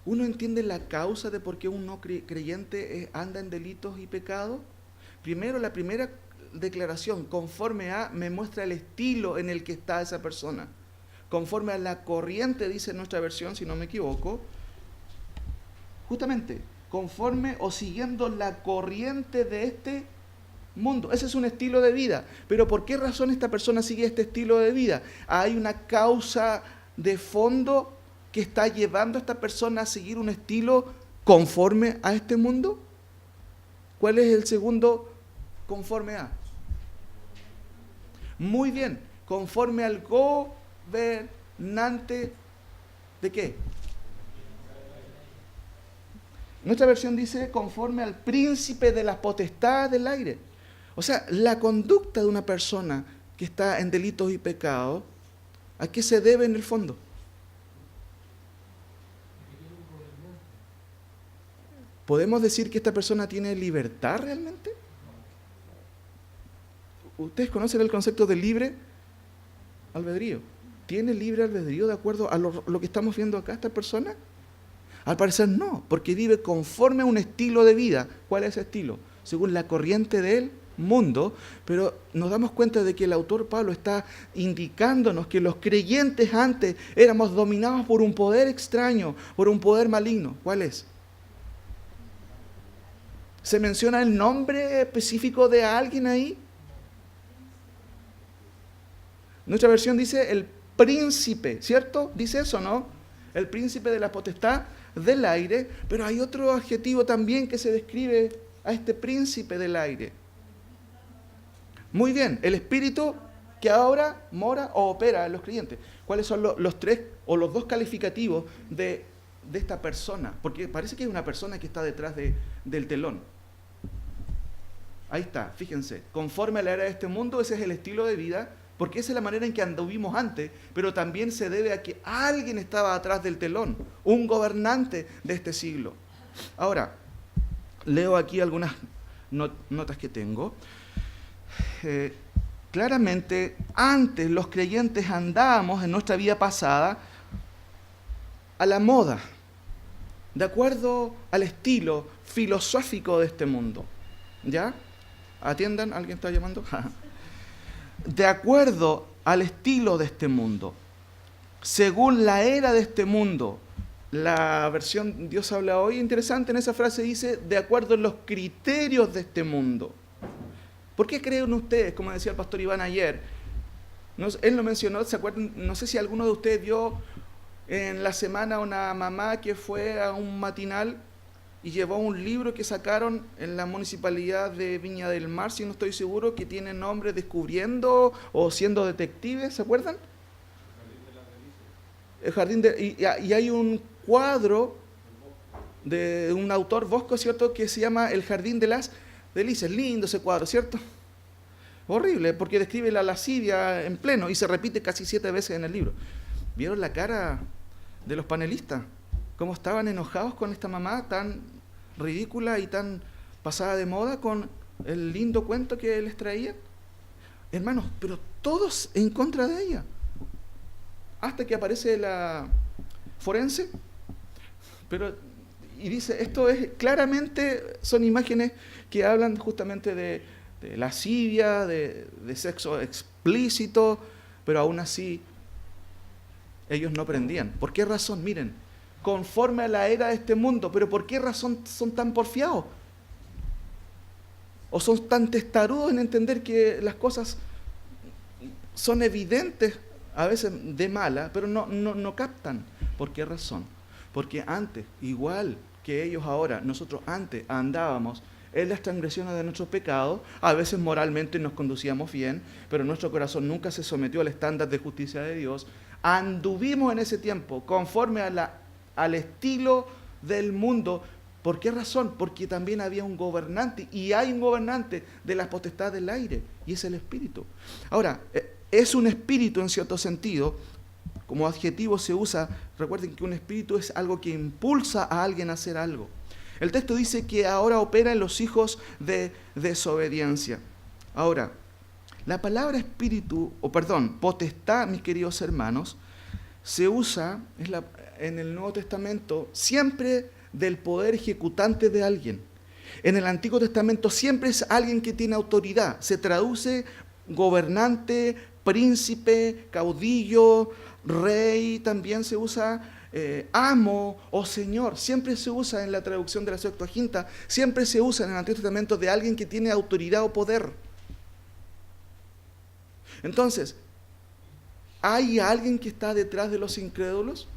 ¿Uno entiende la causa de por qué un no creyente anda en delitos y pecados? Primero, la primera declaración, conforme a, me muestra el estilo en el que está esa persona. Conforme a la corriente, dice nuestra versión, si no me equivoco, justamente, conforme o siguiendo la corriente de este mundo. Ese es un estilo de vida. Pero ¿por qué razón esta persona sigue este estilo de vida? Hay una causa de fondo que está llevando a esta persona a seguir un estilo conforme a este mundo. ¿Cuál es el segundo conforme a? Muy bien, conforme al gobernante ¿de qué? Nuestra versión dice conforme al príncipe de las potestades del aire. O sea, la conducta de una persona que está en delitos y pecados, ¿a qué se debe en el fondo? ¿Podemos decir que esta persona tiene libertad realmente? ¿Ustedes conocen el concepto de libre albedrío? ¿Tiene libre albedrío de acuerdo a lo que estamos viendo acá esta persona? Al parecer no, porque vive conforme a un estilo de vida. ¿Cuál es ese estilo? Según la corriente del mundo, pero nos damos cuenta de que el autor Pablo está indicándonos que los creyentes antes éramos dominados por un poder extraño, por un poder maligno. ¿Cuál es? ¿Se menciona el nombre específico de alguien ahí? Nuestra versión dice el príncipe, ¿cierto? Dice eso, ¿no? El príncipe de la potestad del aire, pero hay otro adjetivo también que se describe a este príncipe del aire. Muy bien, el espíritu que ahora mora o opera en los creyentes. ¿Cuáles son los tres o los dos calificativos de de esta persona, porque parece que hay una persona que está detrás del telón. Ahí está, fíjense, conforme a la era de este mundo, ese es el estilo de vida, porque esa es la manera en que anduvimos antes, pero también se debe a que alguien estaba atrás del telón, un gobernante de este siglo. Ahora, leo aquí algunas notas que tengo. Claramente, antes los creyentes andábamos en nuestra vida pasada a la moda, de acuerdo al estilo filosófico de este mundo. ¿Ya? Atiendan, ¿alguien está llamando? De acuerdo al estilo de este mundo, según la era de este mundo. La versión Dios habla hoy, interesante, en esa frase dice, de acuerdo a los criterios de este mundo. ¿Por qué creen ustedes, como decía el pastor Iván ayer? Él lo mencionó, ¿se acuerdan? No sé si alguno de ustedes vio en la semana una mamá que fue a un matinal y llevó un libro que sacaron en la municipalidad de Viña del Mar, si no estoy seguro, que tiene nombre Descubriendo o Siendo Detectives, ¿se acuerdan? El jardín de, y hay un cuadro de un autor Bosco, ¿cierto?, que se llama El Jardín de las Delicias. Lindo ese cuadro, ¿cierto? Horrible, porque describe la lascivia en pleno y se repite casi 7 veces en el libro. ¿Vieron la cara de los panelistas? ¿Cómo estaban enojados con esta mamá tan ridícula y tan pasada de moda con el lindo cuento que les traía? Hermanos, pero todos en contra de ella. Hasta que aparece la forense, y dice, esto es claramente, son imágenes que hablan justamente de lascivia, de sexo explícito, pero aún así ellos no prendían. ¿Por qué razón? Miren, conforme a la era de este mundo, pero ¿por qué razón son tan porfiados? ¿O son tan testarudos en entender que las cosas son evidentes, a veces de mala, pero no captan? ¿Por qué razón? Porque antes, igual que ellos ahora, nosotros antes andábamos en las transgresiones de nuestros pecados, a veces moralmente nos conducíamos bien, pero nuestro corazón nunca se sometió al estándar de justicia de Dios. Anduvimos en ese tiempo conforme al estilo del mundo. ¿Por qué razón? Porque también había un gobernante, y hay un gobernante de las potestades del aire, y es el Espíritu. Ahora, es un espíritu en cierto sentido. Como adjetivo se usa, recuerden que un espíritu es algo que impulsa a alguien a hacer algo. El texto dice que ahora opera en los hijos de desobediencia. Ahora, la palabra espíritu, potestad, mis queridos hermanos, se usa en el Nuevo Testamento siempre del poder ejecutante de alguien. En el Antiguo Testamento siempre es alguien que tiene autoridad. Se traduce gobernante, príncipe, caudillo, rey, también se usa amo o señor. Siempre se usa en la traducción de la Septuaginta, siempre se usa en el Antiguo Testamento de alguien que tiene autoridad o poder. Entonces, ¿hay alguien que está detrás de los incrédulos,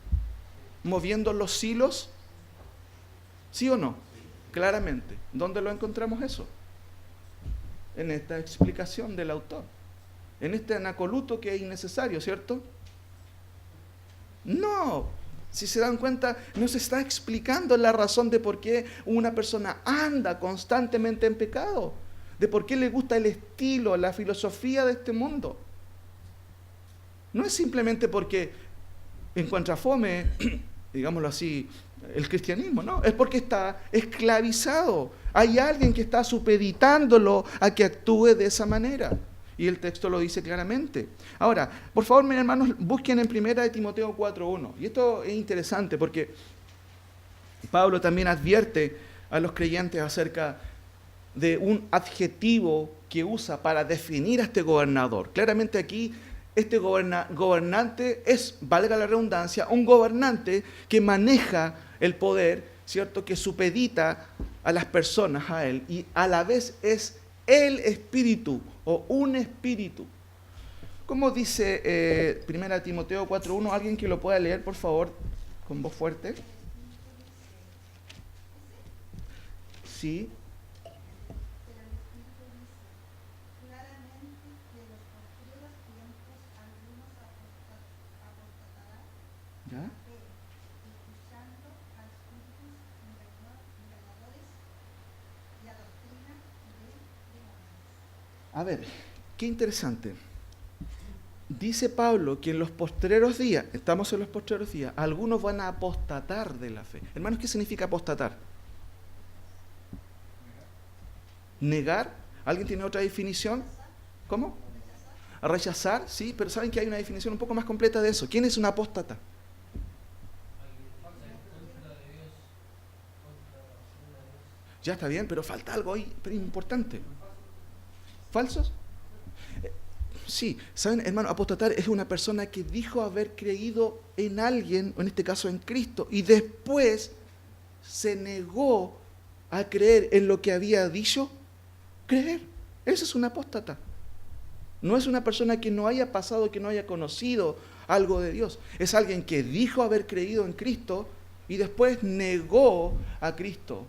moviendo los hilos? ¿Sí o no? Claramente. ¿Dónde lo encontramos eso? En esta explicación del autor. En este anacoluto que es innecesario, ¿cierto? No, si se dan cuenta, no se está explicando la razón de por qué una persona anda constantemente en pecado, de por qué le gusta el estilo, la filosofía de este mundo. No es simplemente porque encuentra fome, digámoslo así, el cristianismo, no, es porque está esclavizado. Hay alguien que está supeditándolo a que actúe de esa manera. Y el texto lo dice claramente. Ahora, por favor, mis hermanos, busquen en 1 Timoteo 4:1. Y esto es interesante porque Pablo también advierte a los creyentes acerca de un adjetivo que usa para definir a este gobernador. Claramente aquí, este gobernante es, valga la redundancia, un gobernante que maneja el poder, ¿cierto?, que supedita a las personas a él, y a la vez es el espíritu o un espíritu. ¿Cómo dice 1 Timoteo 4:1? ¿Alguien que lo pueda leer, por favor, con voz fuerte? Sí. ¿Ya? A ver, qué interesante. Dice Pablo que en los postreros días, estamos en los postreros días, algunos van a apostatar de la fe. Hermanos, ¿qué significa apostatar? Negar. ¿Alguien tiene otra definición? ¿Cómo? A rechazar, sí, pero saben que hay una definición un poco más completa de eso. ¿Quién es un apóstata? Ya está bien, pero falta algo ahí, pero importante. ¿Falsos? Sí, saben, hermano, apostatar es una persona que dijo haber creído en alguien, o en este caso en Cristo, y después se negó a creer en lo que había dicho creer. Eso es un apóstata. No es una persona que no haya pasado, que no haya conocido algo de Dios. Es alguien que dijo haber creído en Cristo y después negó a Cristo.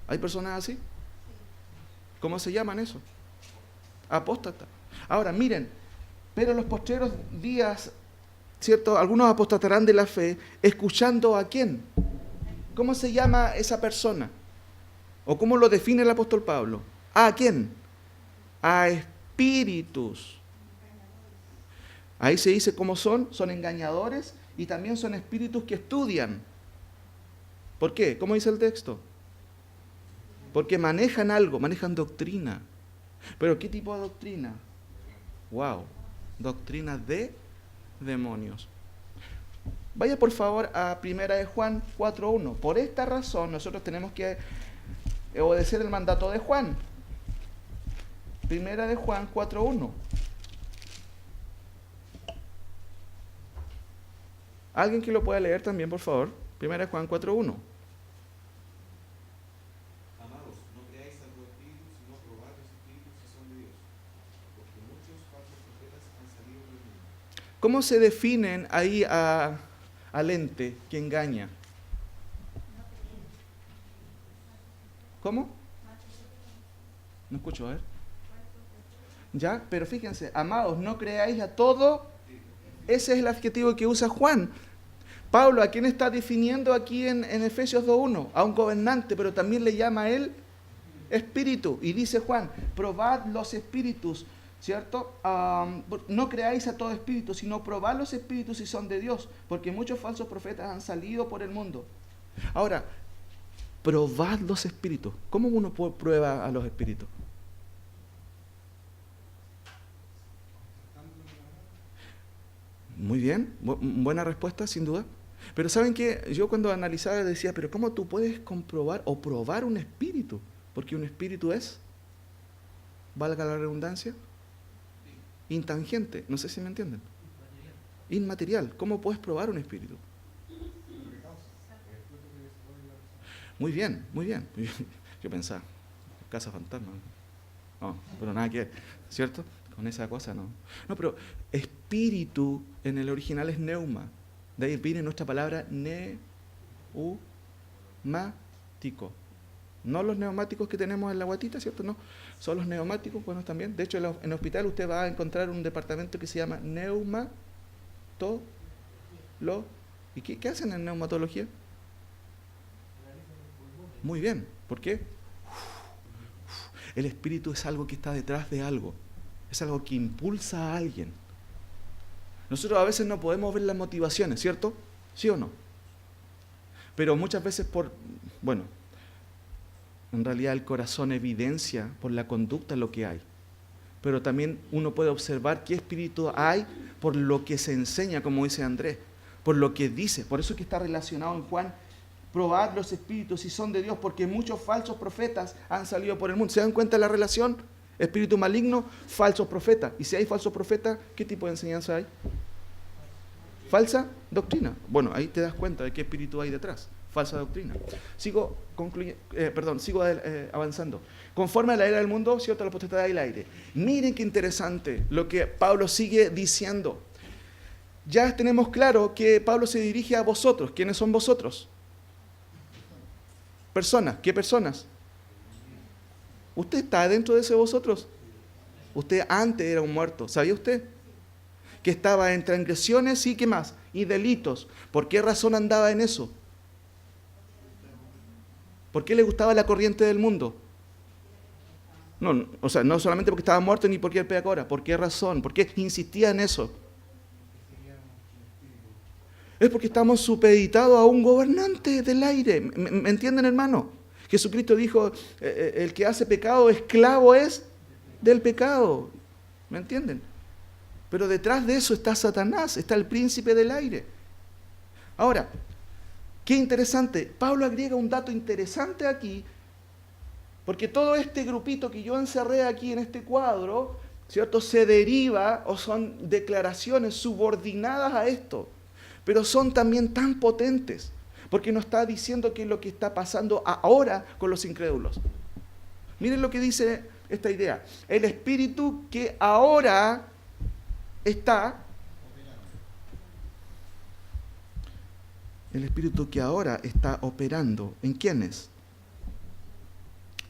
¿Hay personas así? ¿Cómo se llaman eso? Apóstata. Ahora, miren, pero en los postreros días, ¿cierto? Algunos apostatarán de la fe, escuchando ¿a quién? ¿Cómo se llama esa persona? ¿O cómo lo define el apóstol Pablo? ¿A quién? A espíritus. Ahí se dice cómo son engañadores y también son espíritus que estudian. ¿Por qué? ¿Cómo dice el texto? Porque manejan algo, manejan doctrina. ¿Pero qué tipo de doctrina? Wow, doctrina de demonios. Vaya por favor a 1 de Juan 4:1. Por esta razón nosotros tenemos que obedecer el mandato de Juan. 1 de Juan 4:1. ¿Alguien que lo pueda leer también, por favor? 1 de Juan 4:1. ¿Cómo se definen ahí al ente que engaña? ¿Cómo? No escucho, a ver. ¿Ya? Pero fíjense, amados, no creáis a todo. Ese es el adjetivo que usa Juan. Pablo, ¿a quién está definiendo aquí en Efesios 2:1? A un gobernante, pero también le llama a él espíritu. Y dice Juan, probad los espíritus, ¿cierto? No creáis a todo espíritu, sino probad los espíritus si son de Dios, porque muchos falsos profetas han salido por el mundo. Ahora, probad los espíritus. ¿Cómo uno prueba a los espíritus? Muy bien, buena respuesta, sin duda. Pero ¿saben qué? Yo cuando analizaba decía, pero ¿cómo tú puedes comprobar o probar un espíritu? Porque un espíritu es, valga la redundancia, intangente. No sé si me entienden. Inmaterial. ¿Cómo puedes probar un espíritu? Muy bien, muy bien. Yo pensaba, casa fantasma. No, pero nada que ver, ¿cierto? Con esa cosa no. No, pero espíritu en el original es neuma. De ahí viene nuestra palabra neumático. No los neumáticos que tenemos en la guatita, ¿cierto? No, son los neumáticos, bueno, también. De hecho, en el hospital usted va a encontrar un departamento que se llama neumatología. ¿Y qué hacen en neumatología? Muy bien. ¿Por qué? El espíritu es algo que está detrás de algo. Es algo que impulsa a alguien. Nosotros a veces no podemos ver las motivaciones, ¿cierto? ¿Sí o no? Pero muchas veces en realidad el corazón evidencia por la conducta lo que hay. Pero también uno puede observar qué espíritu hay por lo que se enseña, como dice Andrés, por lo que dice. Por eso es que está relacionado en Juan, probad los espíritus si son de Dios, porque muchos falsos profetas han salido por el mundo. ¿Se dan cuenta de la relación? Espíritu maligno, falsos profetas. Y si hay falsos profetas, ¿qué tipo de enseñanza hay? Falsa doctrina. Bueno, ahí te das cuenta de qué espíritu hay detrás. Falsa doctrina. Sigo avanzando. Conforme a la era del mundo, cierto, la potestad del aire. Miren qué interesante lo que Pablo sigue diciendo. Ya tenemos claro que Pablo se dirige a vosotros. ¿Quiénes son vosotros? Personas. ¿Qué personas? ¿Usted está dentro de ese vosotros? Usted antes era un muerto. ¿Sabía usted? Que estaba en transgresiones y ¿qué más? Y delitos. ¿Por qué razón andaba en eso? ¿Por qué le gustaba la corriente del mundo? O sea, no solamente porque estaba muerto ni porque él pecadora. ¿Por qué razón? ¿Por qué insistía en eso? Es porque estamos supeditados a un gobernante del aire. ¿Me entienden, hermano? Jesucristo dijo, el que hace pecado, esclavo es del pecado. ¿Me entienden? Pero detrás de eso está Satanás, está el príncipe del aire. Ahora, qué interesante. Pablo agrega un dato interesante aquí, porque todo este grupito que yo encerré aquí en este cuadro, ¿cierto?, se deriva o son declaraciones subordinadas a esto, pero son también tan potentes, porque nos está diciendo qué es lo que está pasando ahora con los incrédulos. Miren lo que dice esta idea. El espíritu que ahora está, operando, ¿en quiénes?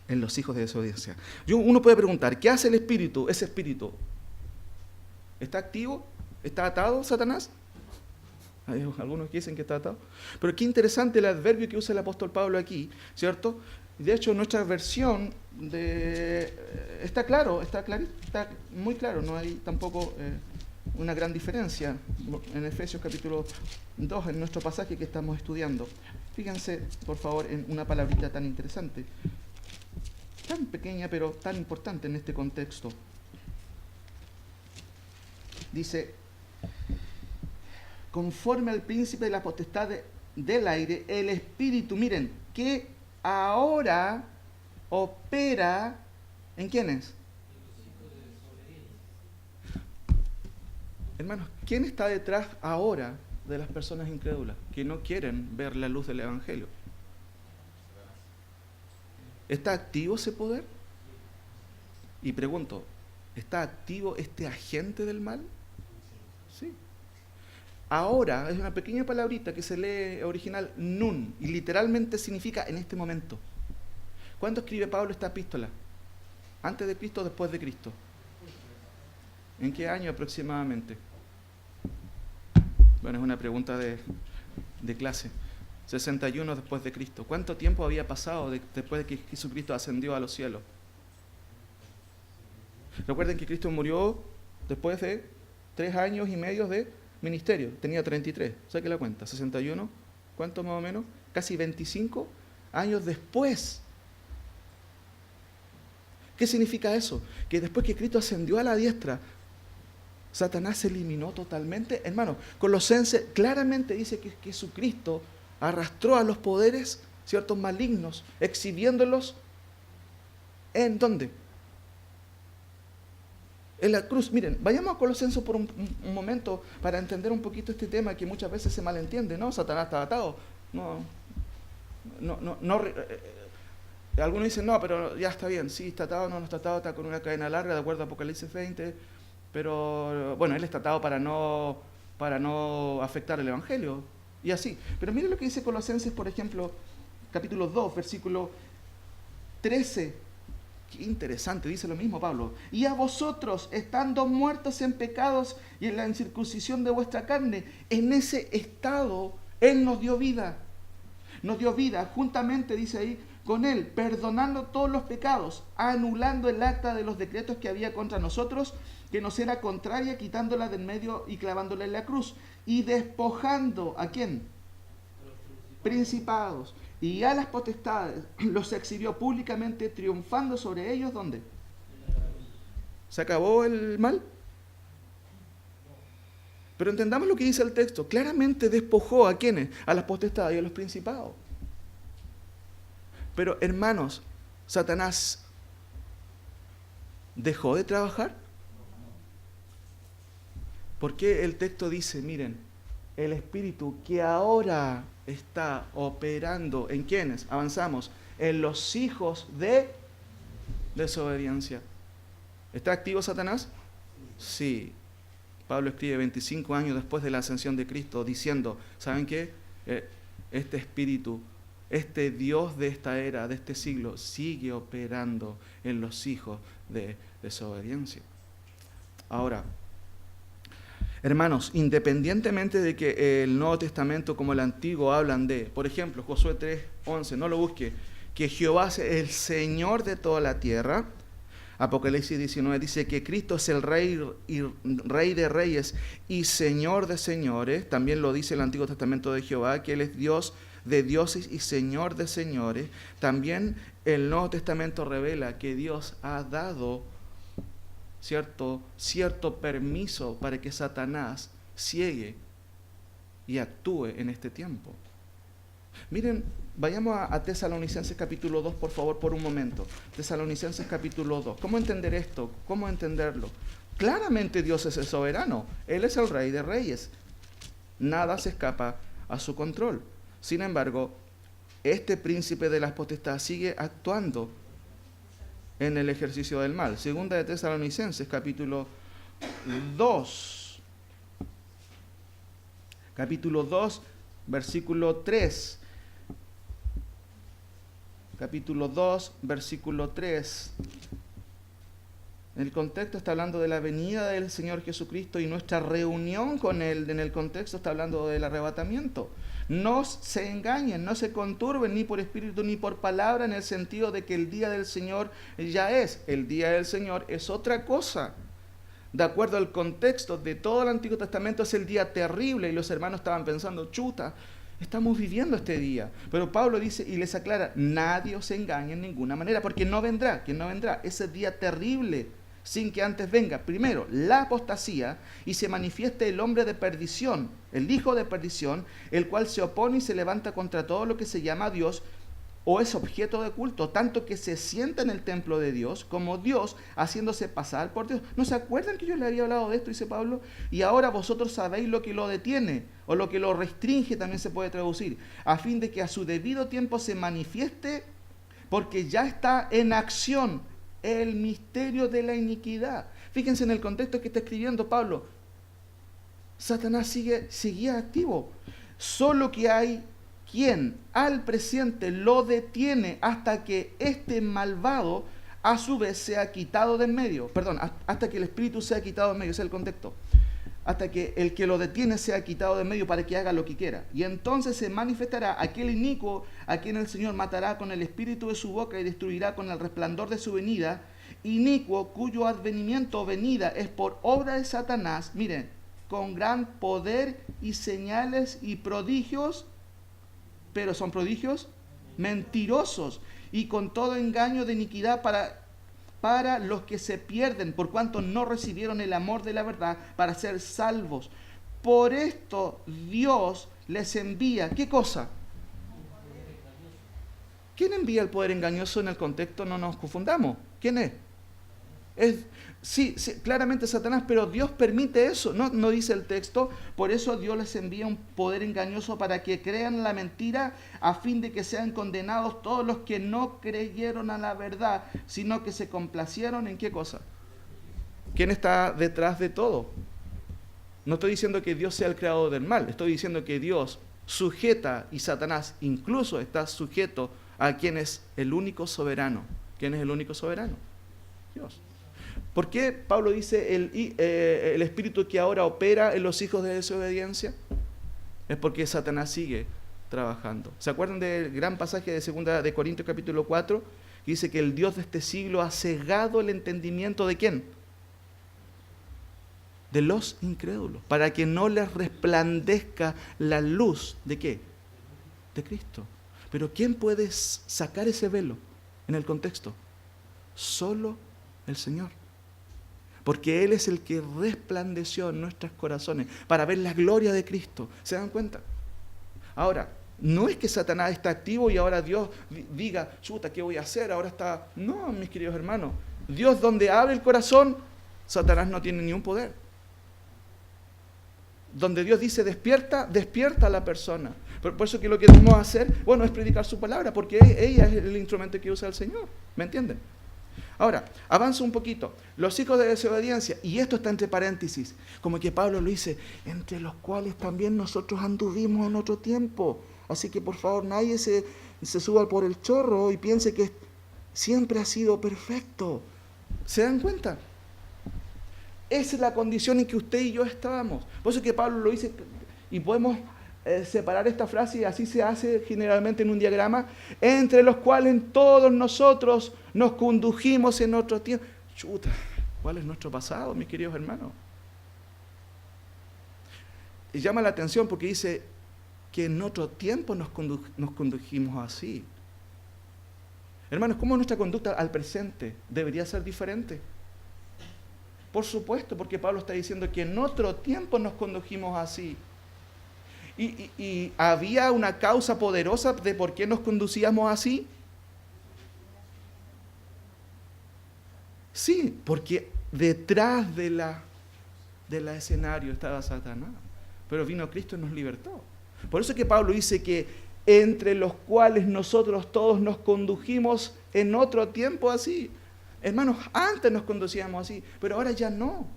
En los hijos de desobediencia. Uno puede preguntar, ¿qué hace el espíritu? Ese espíritu, ¿está activo? ¿Está atado, Satanás? Hay algunos que dicen que está atado. Pero qué interesante el adverbio que usa el apóstol Pablo aquí, ¿cierto? De hecho, nuestra versión está claro, está muy claro, no hay tampoco una gran diferencia en Efesios capítulo 2, en nuestro pasaje que estamos estudiando. Fíjense, por favor, en una palabrita tan interesante, tan pequeña pero tan importante en este contexto. Dice, conforme al príncipe de la potestad del aire, el espíritu, miren, que ahora opera, ¿en quiénes? Hermanos, ¿quién está detrás ahora de las personas incrédulas que no quieren ver la luz del Evangelio? ¿Está activo ese poder? Y pregunto, ¿está activo este agente del mal? Sí. Ahora es una pequeña palabrita que se lee original nun y literalmente significa en este momento. ¿Cuándo escribe Pablo esta epístola? ¿Antes de Cristo o después de Cristo? ¿En qué año aproximadamente? Bueno, es una pregunta de clase. 61 después de Cristo. ¿Cuánto tiempo había pasado después de que Jesucristo ascendió a los cielos? Recuerden que Cristo murió después de 3 años y medio de ministerio. Tenía 33. Saque la cuenta. 61. ¿Cuánto más o menos? Casi 25 años después. ¿Qué significa eso? Que después que Cristo ascendió a la diestra, Satanás se eliminó totalmente. Hermano, Colosenses claramente dice que Jesucristo arrastró a los poderes, ciertos malignos, exhibiéndolos ¿en dónde? En la cruz. Miren, vayamos a Colosenses por un momento para entender un poquito este tema que muchas veces se malentiende, ¿no? Satanás está atado. No. Algunos dicen, no, pero ya está bien, sí, está atado, no está atado, está con una cadena larga, de acuerdo a Apocalipsis 20, pero bueno, él está atado para no afectar el Evangelio, y así. Pero miren lo que dice Colosenses, por ejemplo, capítulo 2, versículo 13. Qué interesante, dice lo mismo Pablo. Y a vosotros, estando muertos en pecados y en la incircuncisión de vuestra carne, en ese estado Él nos dio vida. Nos dio vida, juntamente, dice ahí, con Él, perdonando todos los pecados, anulando el acta de los decretos que había contra nosotros, que nos era contraria, quitándola del medio y clavándola en la cruz, y despojando, ¿a quién? Principados. Y a las potestades los exhibió públicamente, triunfando sobre ellos, ¿dónde? ¿Se acabó el mal? Pero entendamos lo que dice el texto. Claramente despojó ¿a quiénes? A las potestades y a los principados. Pero hermanos, ¿Satanás dejó de trabajar? ¿Por qué el texto dice, miren, el espíritu que ahora está operando, ¿en quiénes? Avanzamos, en los hijos de desobediencia. ¿Está activo Satanás? Sí. Pablo escribe 25 años después de la ascensión de Cristo diciendo, ¿saben qué? Este espíritu, este Dios de esta era, de este siglo, sigue operando en los hijos de desobediencia. Ahora, hermanos, independientemente de que el Nuevo Testamento como el Antiguo hablan de, por ejemplo, Josué 3:11, no lo busque, que Jehová es el Señor de toda la tierra, Apocalipsis 19 dice que Cristo es el Rey de reyes y Señor de señores. También lo dice el Antiguo Testamento de Jehová, que Él es Dios de dioses y Señor de señores. También el Nuevo Testamento revela que Dios ha dado cierto permiso para que Satanás ciegue y actúe en este tiempo. Miren, vayamos a Tesalonicenses capítulo 2, por favor, por un momento. Tesalonicenses capítulo 2. ¿Cómo entender esto? ¿Cómo entenderlo? Claramente Dios es el soberano. Él es el Rey de reyes. Nada se escapa a su control. Sin embargo, este príncipe de las potestades sigue actuando en el ejercicio del mal. Segunda de Tesalonicenses capítulo 2. Capítulo 2, versículo 3. Capítulo 2, versículo 3. En el contexto está hablando de la venida del Señor Jesucristo y nuestra reunión con Él. En el contexto está hablando del arrebatamiento. No se engañen, no se conturben ni por espíritu ni por palabra, en el sentido de que el día del Señor ya es. El día del Señor es otra cosa. De acuerdo al contexto de todo el Antiguo Testamento, es el día terrible y los hermanos estaban pensando, chuta, estamos viviendo este día. Pero Pablo dice y les aclara, nadie os engañe en ninguna manera, porque no vendrá, que no vendrá ese día terrible sin que antes venga, primero, la apostasía y se manifieste el hombre de perdición, el hijo de perdición, el cual se opone y se levanta contra todo lo que se llama Dios o es objeto de culto, tanto que se sienta en el templo de Dios como Dios, haciéndose pasar por Dios. ¿No se acuerdan que yo les había hablado de esto? Dice Pablo. Y ahora vosotros sabéis lo que lo detiene, o lo que lo restringe, también se puede traducir, a fin de que a su debido tiempo se manifieste, porque ya está en acción el misterio de la iniquidad. Fíjense en el contexto que está escribiendo Pablo. Satanás seguía activo. Solo que hay quien al presente lo detiene hasta que este malvado a su vez sea quitado de en medio. Perdón, hasta que el espíritu sea quitado de en medio. Ese es el contexto. Hasta que el que lo detiene sea quitado de en medio para que haga lo que quiera. Y entonces se manifestará aquel inicuo a quien el Señor matará con el espíritu de su boca y destruirá con el resplandor de su venida. Inicuo cuyo advenimiento o venida es por obra de Satanás. Miren, con gran poder y señales y prodigios, pero son prodigios mentirosos y con todo engaño de iniquidad para los que se pierden, por cuanto no recibieron el amor de la verdad para ser salvos. Por esto Dios les envía, ¿qué cosa? ¿Quién envía el poder engañoso en el contexto? No nos confundamos. ¿Quién es? Sí, claramente Satanás, pero Dios permite eso, no dice el texto. Por eso Dios les envía un poder engañoso para que crean la mentira, a fin de que sean condenados todos los que no creyeron a la verdad, sino que se complacieron en ¿qué cosa? ¿Quién está detrás de todo? No estoy diciendo que Dios sea el creador del mal, estoy diciendo que Dios sujeta, y Satanás incluso está sujeto a quien es el único soberano. ¿Quién es el único soberano? Dios. ¿Por qué Pablo dice el espíritu que ahora opera en los hijos de desobediencia? Es porque Satanás sigue trabajando. ¿Se acuerdan del gran pasaje de 2 de Corintios capítulo 4? Que dice que el Dios de este siglo ha cegado el entendimiento ¿de quién? De los incrédulos, para que no les resplandezca la luz ¿de qué? De Cristo. Pero ¿quién puede sacar ese velo en el contexto? Solo el Señor. Porque Él es el que resplandeció en nuestros corazones para ver la gloria de Cristo. ¿Se dan cuenta? Ahora, no es que Satanás está activo y ahora Dios diga, chuta, ¿qué voy a hacer? Ahora está... No, mis queridos hermanos. Dios donde abre el corazón, Satanás no tiene ni un poder. Donde Dios dice despierta, despierta a la persona. Por eso que lo que debemos hacer, bueno, es predicar su palabra, porque ella es el instrumento que usa el Señor. ¿Me entienden? Ahora, avanza un poquito. Los hijos de desobediencia, y esto está entre paréntesis, como que Pablo lo dice, entre los cuales también nosotros anduvimos en otro tiempo. Así que por favor nadie se suba por el chorro y piense que siempre ha sido perfecto. ¿Se dan cuenta? Esa es la condición en que usted y yo estábamos. Por eso que Pablo lo dice, y podemos separar esta frase, y así se hace generalmente en un diagrama, entre los cuales todos nosotros nos condujimos en otro tiempo. Chuta, ¿cuál es nuestro pasado, mis queridos hermanos? Y llama la atención porque dice que en otro tiempo nos condujimos así. Hermanos, ¿cómo nuestra conducta al presente debería ser diferente? Por supuesto, porque Pablo está diciendo que en otro tiempo nos condujimos así. Y había una causa poderosa de por qué nos conducíamos así. Sí, porque detrás de la escenario estaba Satanás. Pero vino Cristo y nos libertó. Por eso es que Pablo dice que entre los cuales nosotros todos nos condujimos en otro tiempo así. Hermanos, antes nos conducíamos así, pero ahora ya no.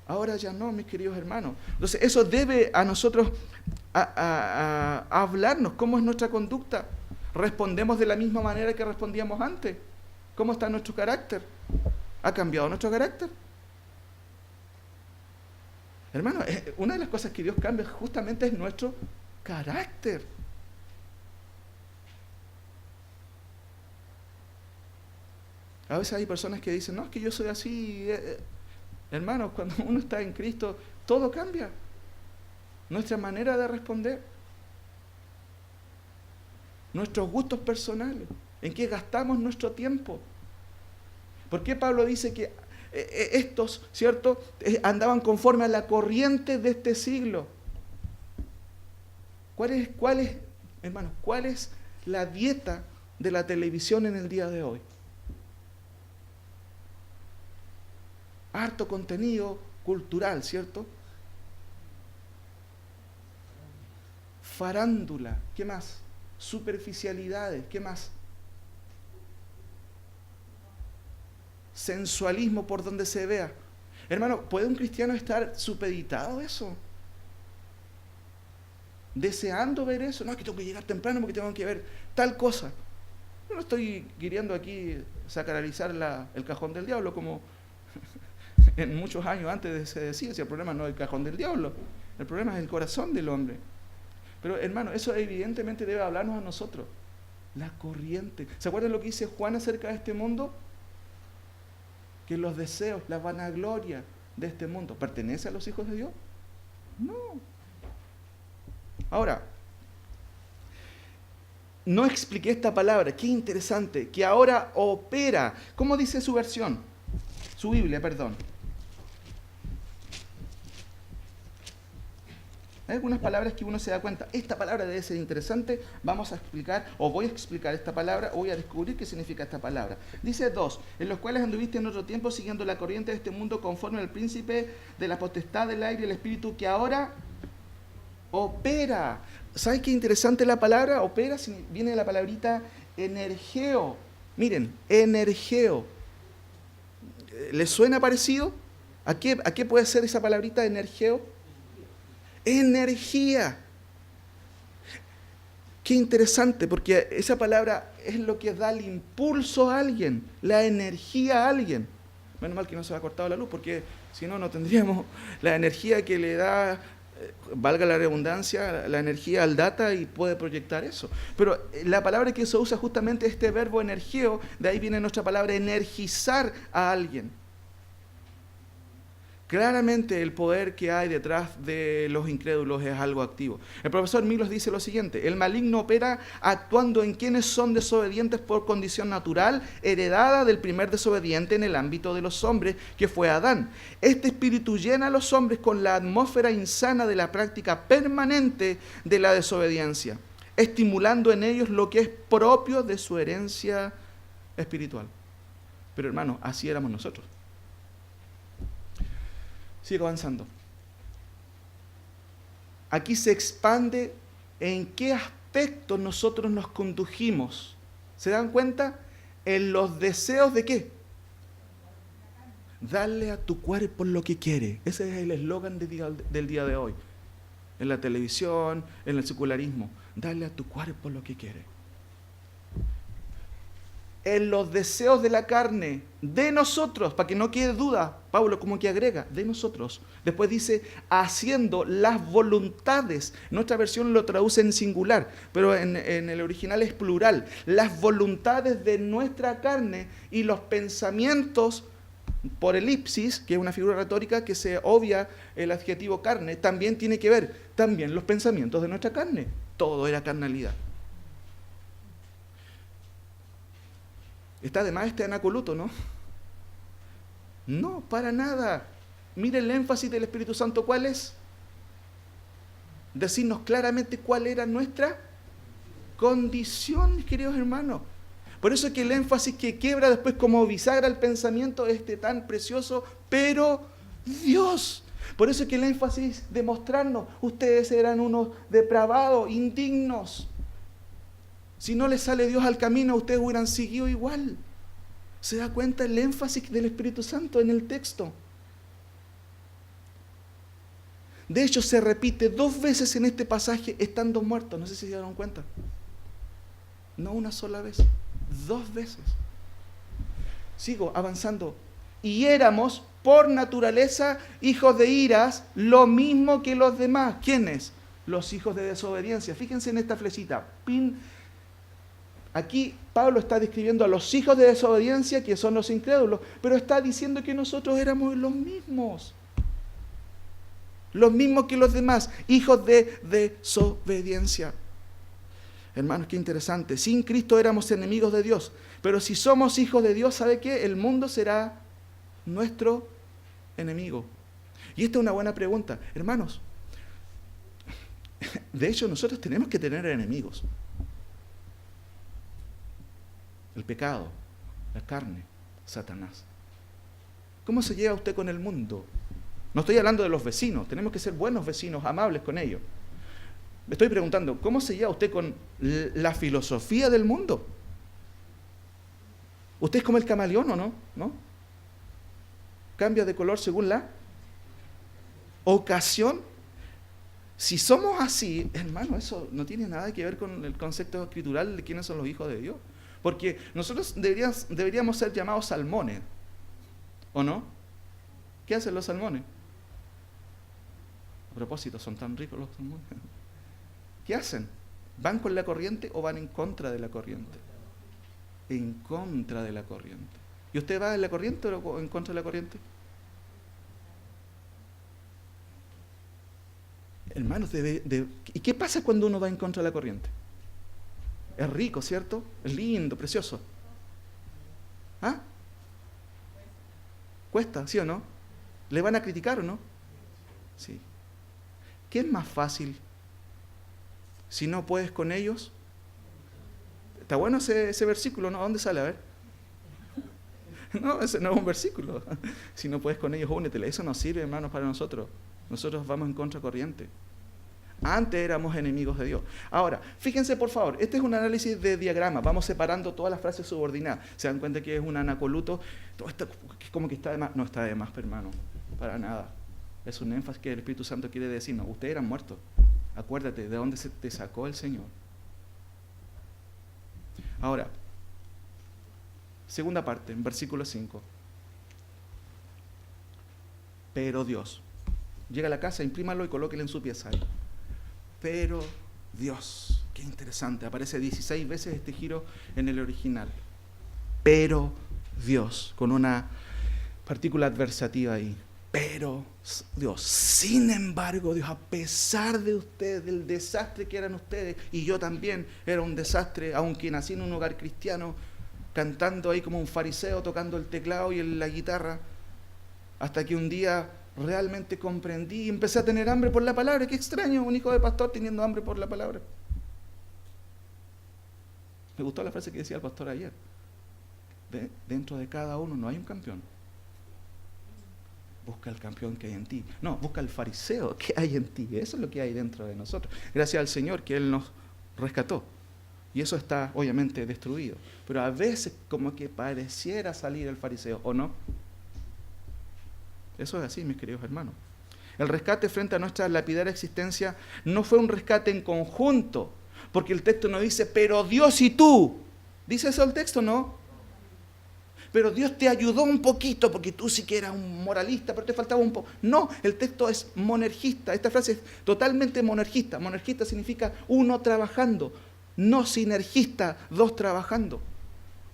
Ahora ya no, mis queridos hermanos. Entonces, eso debe a nosotros a hablarnos cómo es nuestra conducta. ¿Respondemos de la misma manera que respondíamos antes? ¿Cómo está nuestro carácter? ¿Ha cambiado nuestro carácter? Hermano, una de las cosas que Dios cambia justamente es nuestro carácter. A veces hay personas que dicen, no, es que yo soy así. Hermanos, cuando uno está en Cristo, todo cambia. Nuestra manera de responder. Nuestros gustos personales. ¿En qué gastamos nuestro tiempo? ¿Por qué Pablo dice que estos, ¿cierto?, andaban conforme a la corriente de este siglo? Hermanos, cuál es la dieta de la televisión en el día de hoy? Harto contenido cultural, ¿cierto? Farándula, ¿qué más? Superficialidades, ¿qué más? Sensualismo por donde se vea. Hermano, ¿puede un cristiano estar supeditado a eso? Deseando ver eso. No, es que tengo que llegar temprano porque tengo que ver tal cosa. No estoy queriendo aquí sacralizar el cajón del diablo como en muchos años antes se decía, si el problema no es el cajón del diablo, el problema es el corazón del hombre. Pero hermano, eso evidentemente debe hablarnos a nosotros. La corriente. ¿Se acuerdan lo que dice Juan acerca de este mundo? Que los deseos, la vanagloria de este mundo, ¿pertenece a los hijos de Dios? No. Ahora, no expliqué esta palabra, qué interesante, que ahora opera. ¿Cómo dice su versión? Su Biblia, perdón. Hay algunas palabras que uno se da cuenta, esta palabra debe ser interesante, vamos a explicar, o voy a explicar esta palabra, o voy a descubrir qué significa esta palabra. Dice 2, en los cuales anduviste en otro tiempo siguiendo la corriente de este mundo conforme al príncipe de la potestad del aire y el espíritu que ahora opera. ¿Sabes qué interesante la palabra? Opera, viene de la palabrita energeo. Miren, energeo. ¿Les suena parecido? ¿A qué puede ser esa palabrita energeo? Energía. Qué interesante, porque esa palabra es lo que da el impulso a alguien, la energía a alguien. Menos mal que no se ha cortado la luz, porque si no, no tendríamos la energía que le da, valga la redundancia, la energía al data y puede proyectar eso. Pero la palabra que se usa justamente este verbo energeo, de ahí viene nuestra palabra energizar a alguien. Claramente el poder que hay detrás de los incrédulos es algo activo. El profesor Milos dice lo siguiente: el maligno opera actuando en quienes son desobedientes por condición natural, heredada del primer desobediente en el ámbito de los hombres, que fue Adán. Este espíritu llena a los hombres con la atmósfera insana de la práctica permanente de la desobediencia, estimulando en ellos lo que es propio de su herencia espiritual. Pero hermanos, así éramos nosotros. Sigo avanzando. Aquí se expande en qué aspectos nosotros nos condujimos. ¿Se dan cuenta? En los deseos de qué. Dale a tu cuerpo lo que quiere. Ese es el eslogan del día de hoy. En la televisión, en el secularismo. Dale a tu cuerpo lo que quiere. en los deseos de la carne, de nosotros, para que no quede duda, Pablo como que agrega, de nosotros. Después dice, haciendo las voluntades. Nuestra versión lo traduce en singular, pero en el original es plural. Las voluntades de nuestra carne y los pensamientos, por elipsis, que es una figura retórica que se obvia el adjetivo carne, también tiene que ver, también los pensamientos de nuestra carne. Todo era carnalidad. Está de más este anacoluto, ¿no? No, para nada. Mire el énfasis del Espíritu Santo, ¿cuál es? Decirnos claramente cuál era nuestra condición, mis queridos hermanos. Por eso es que el énfasis que quiebra después como bisagra el pensamiento tan precioso, pero Dios. Por eso es que el énfasis de mostrarnos, ustedes eran unos depravados, indignos. Si no les sale Dios al camino, ustedes hubieran seguido igual. ¿Se da cuenta el énfasis del Espíritu Santo en el texto? De hecho, se repite 2 veces en este pasaje estando muertos. No sé si se dieron cuenta. No una sola vez, 2 veces. Sigo avanzando. Y éramos, por naturaleza, hijos de iras, lo mismo que los demás. ¿Quiénes? Los hijos de desobediencia. Fíjense en esta flechita. Aquí Pablo está describiendo a los hijos de desobediencia, que son los incrédulos, pero está diciendo que nosotros éramos los mismos que los demás, hijos de desobediencia. Hermanos, qué interesante. Sin Cristo éramos enemigos de Dios, pero si somos hijos de Dios, ¿sabe qué? El mundo será nuestro enemigo. Y esta es una buena pregunta. Hermanos, de hecho nosotros tenemos que tener enemigos. El pecado, la carne, Satanás. ¿Cómo se lleva usted con el mundo? No estoy hablando de los vecinos, tenemos que ser buenos vecinos, amables con ellos. Me estoy preguntando, ¿cómo se lleva usted con la filosofía del mundo? ¿Usted es como el camaleón o no? ¿No? ¿Cambia de color según la ocasión? Si somos así, hermano, eso no tiene nada que ver con el concepto escritural de quiénes son los hijos de Dios. Porque nosotros deberíamos ser llamados salmones, ¿o no? ¿Qué hacen los salmones? A propósito, son tan ricos los salmones. ¿Qué hacen? ¿Van con la corriente o van en contra de la corriente? En contra de la corriente. ¿Y usted va en la corriente o en contra de la corriente? Hermanos, ¿y qué pasa cuando uno va en contra de la corriente? Es rico, ¿cierto? Es lindo, precioso. ¿Ah? Cuesta, ¿sí o no? ¿Le van a criticar o no? Sí. ¿Qué es más fácil? Si no puedes con ellos. Está bueno ese versículo, ¿no? ¿Dónde sale? A ver. No, ese no es un versículo. Si no puedes con ellos, únetele. Eso no sirve, hermanos, para nosotros. Nosotros vamos en contracorriente. Antes éramos enemigos de Dios. Ahora, fíjense por favor, este es un análisis de diagrama. Vamos separando todas las frases subordinadas. ¿Se dan cuenta que es un anacoluto? Todo esto es como que está de más. No está de más, hermano. Para nada. Es un énfasis que el Espíritu Santo quiere decirnos. Ustedes eran muertos. Acuérdate de dónde se te sacó el Señor. Ahora, segunda parte, en versículo 5. Pero Dios. Llega a la casa, imprímalo y colóquelo en su pieza ahí. Pero Dios, qué interesante, aparece 16 veces este giro en el original. Pero Dios, con una partícula adversativa ahí. Pero Dios, sin embargo, Dios, a pesar de ustedes, del desastre que eran ustedes, y yo también era un desastre, aunque nací en un hogar cristiano, cantando ahí como un fariseo, tocando el teclado y la guitarra, hasta que un día realmente comprendí y empecé a tener hambre por la palabra. Qué extraño, un hijo de pastor teniendo hambre por la palabra. Me gustó la frase que decía el pastor ayer. Dentro de cada uno no hay un campeón. Busca el campeón que hay en ti. No, busca el fariseo que hay en ti. Eso es lo que hay dentro de nosotros. Gracias al Señor que Él nos rescató. Y eso está obviamente destruido. Pero a veces como que pareciera salir el fariseo, ¿o no? Eso es así, mis queridos hermanos. El rescate frente a nuestra lapidaria existencia no fue un rescate en conjunto, porque el texto no dice, pero Dios y tú. ¿Dice eso el texto? No. pero Dios te ayudó un poquito, porque tú sí que eras un moralista, pero te faltaba un poco. No, el texto es monergista. Esta frase es totalmente monergista. Monergista significa uno trabajando, no sinergista, dos trabajando.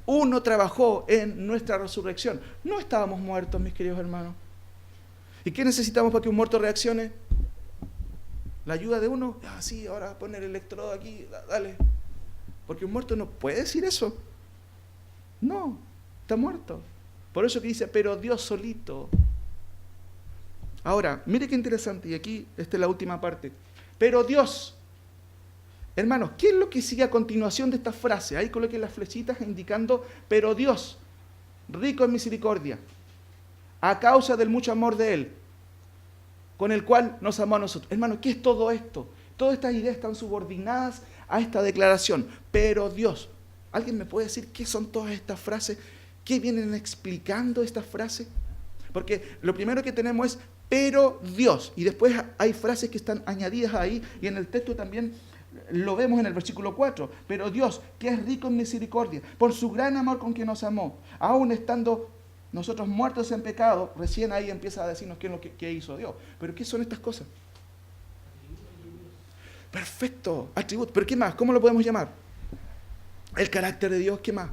Uno trabajó en nuestra resurrección. No estábamos muertos, mis queridos hermanos. ¿Y qué necesitamos para que un muerto reaccione? La ayuda de uno. Ah, sí, ahora poner el electrodo aquí, dale. Porque un muerto no puede decir eso. No, está muerto. Por eso que dice, pero Dios solito. Ahora, mire qué interesante, y aquí esta es la última parte. Pero Dios, hermanos, ¿qué es lo que sigue a continuación de esta frase? Ahí coloquen las flechitas indicando, pero Dios, rico en misericordia, a causa del mucho amor de Él, con el cual nos amó a nosotros. Hermanos, ¿qué es todo esto? Todas estas ideas están subordinadas a esta declaración. Pero Dios, ¿alguien me puede decir qué son todas estas frases? ¿Qué vienen explicando estas frases? Porque lo primero que tenemos es, pero Dios. Y después hay frases que están añadidas ahí, y en el texto también lo vemos en el versículo 4. Pero Dios, que es rico en misericordia, por su gran amor con que nos amó, aún estando nosotros muertos en pecado, recién ahí empieza a decirnos qué es lo que hizo Dios. Pero ¿qué son estas cosas? Perfecto, atributo. ¿Pero qué más? ¿Cómo lo podemos llamar? El carácter de Dios, ¿qué más?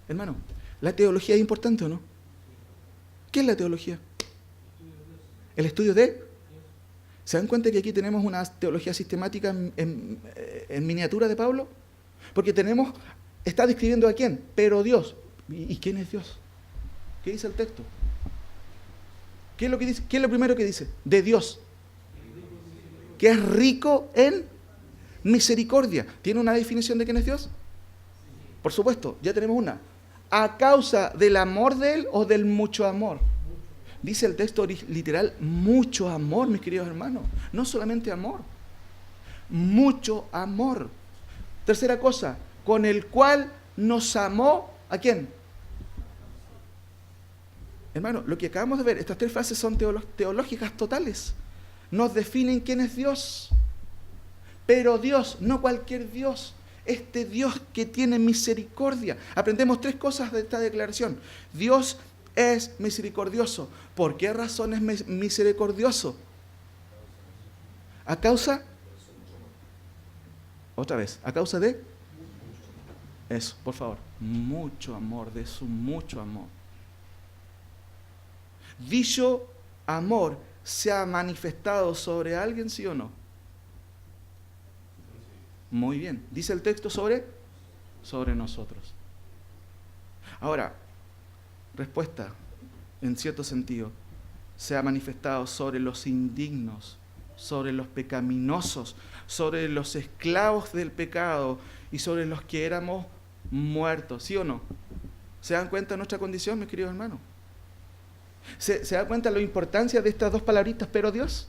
Hermano, ¿la teología es importante o no? ¿Qué es la teología? El estudio de... ¿Se dan cuenta que aquí tenemos una teología sistemática en miniatura de Pablo? Porque está describiendo a quién, pero Dios. ¿Y quién es Dios? ¿Qué dice el texto? ¿Qué es lo que dice? ¿Qué es lo primero que dice? De Dios. Que es rico en misericordia. ¿Tiene una definición de quién es Dios? Por supuesto, ya tenemos una. A causa del amor de Él o del mucho amor. Dice el texto literal, mucho amor, mis queridos hermanos. No solamente amor. Mucho amor. Tercera cosa, con el cual nos amó, ¿a quién? Hermano, lo que acabamos de ver, estas tres frases son teológicas totales. Nos definen quién es Dios. Pero Dios, no cualquier Dios. Este Dios que tiene misericordia. Aprendemos tres cosas de esta declaración. Dios es misericordioso. ¿Por qué razón es misericordioso? A causa, otra vez, a causa de eso, por favor, mucho amor, de su mucho amor. Dicho amor se ha manifestado sobre alguien, ¿sí o no? Muy bien, dice el texto sobre nosotros. Ahora, respuesta, en cierto sentido, se ha manifestado sobre los indignos, sobre los pecaminosos, sobre los esclavos del pecado y sobre los que éramos muertos, ¿sí o no? ¿Se dan cuenta de nuestra condición, mis queridos hermanos? ¿Se dan cuenta de la importancia de estas dos palabritas, pero Dios?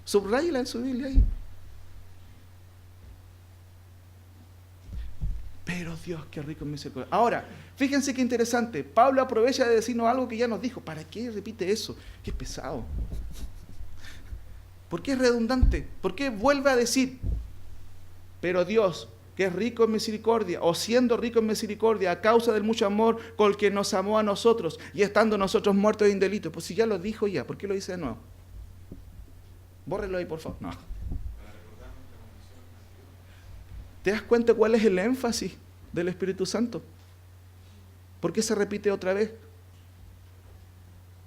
Subráyela en su Biblia ahí. Pero Dios, qué rico en misericordia. Ahora, fíjense qué interesante. Pablo aprovecha de decirnos algo que ya nos dijo. ¿Para qué repite eso? Qué pesado. ¿Por qué es redundante? ¿Por qué vuelve a decir, pero Dios, que es rico en misericordia, o siendo rico en misericordia, a causa del mucho amor con el que nos amó a nosotros, y estando nosotros muertos en delito? Pues si ya lo dijo ya, ¿por qué lo dice de nuevo? Bórrelo ahí, por favor. No. ¿Te das cuenta cuál es el énfasis del Espíritu Santo? ¿Por qué se repite otra vez?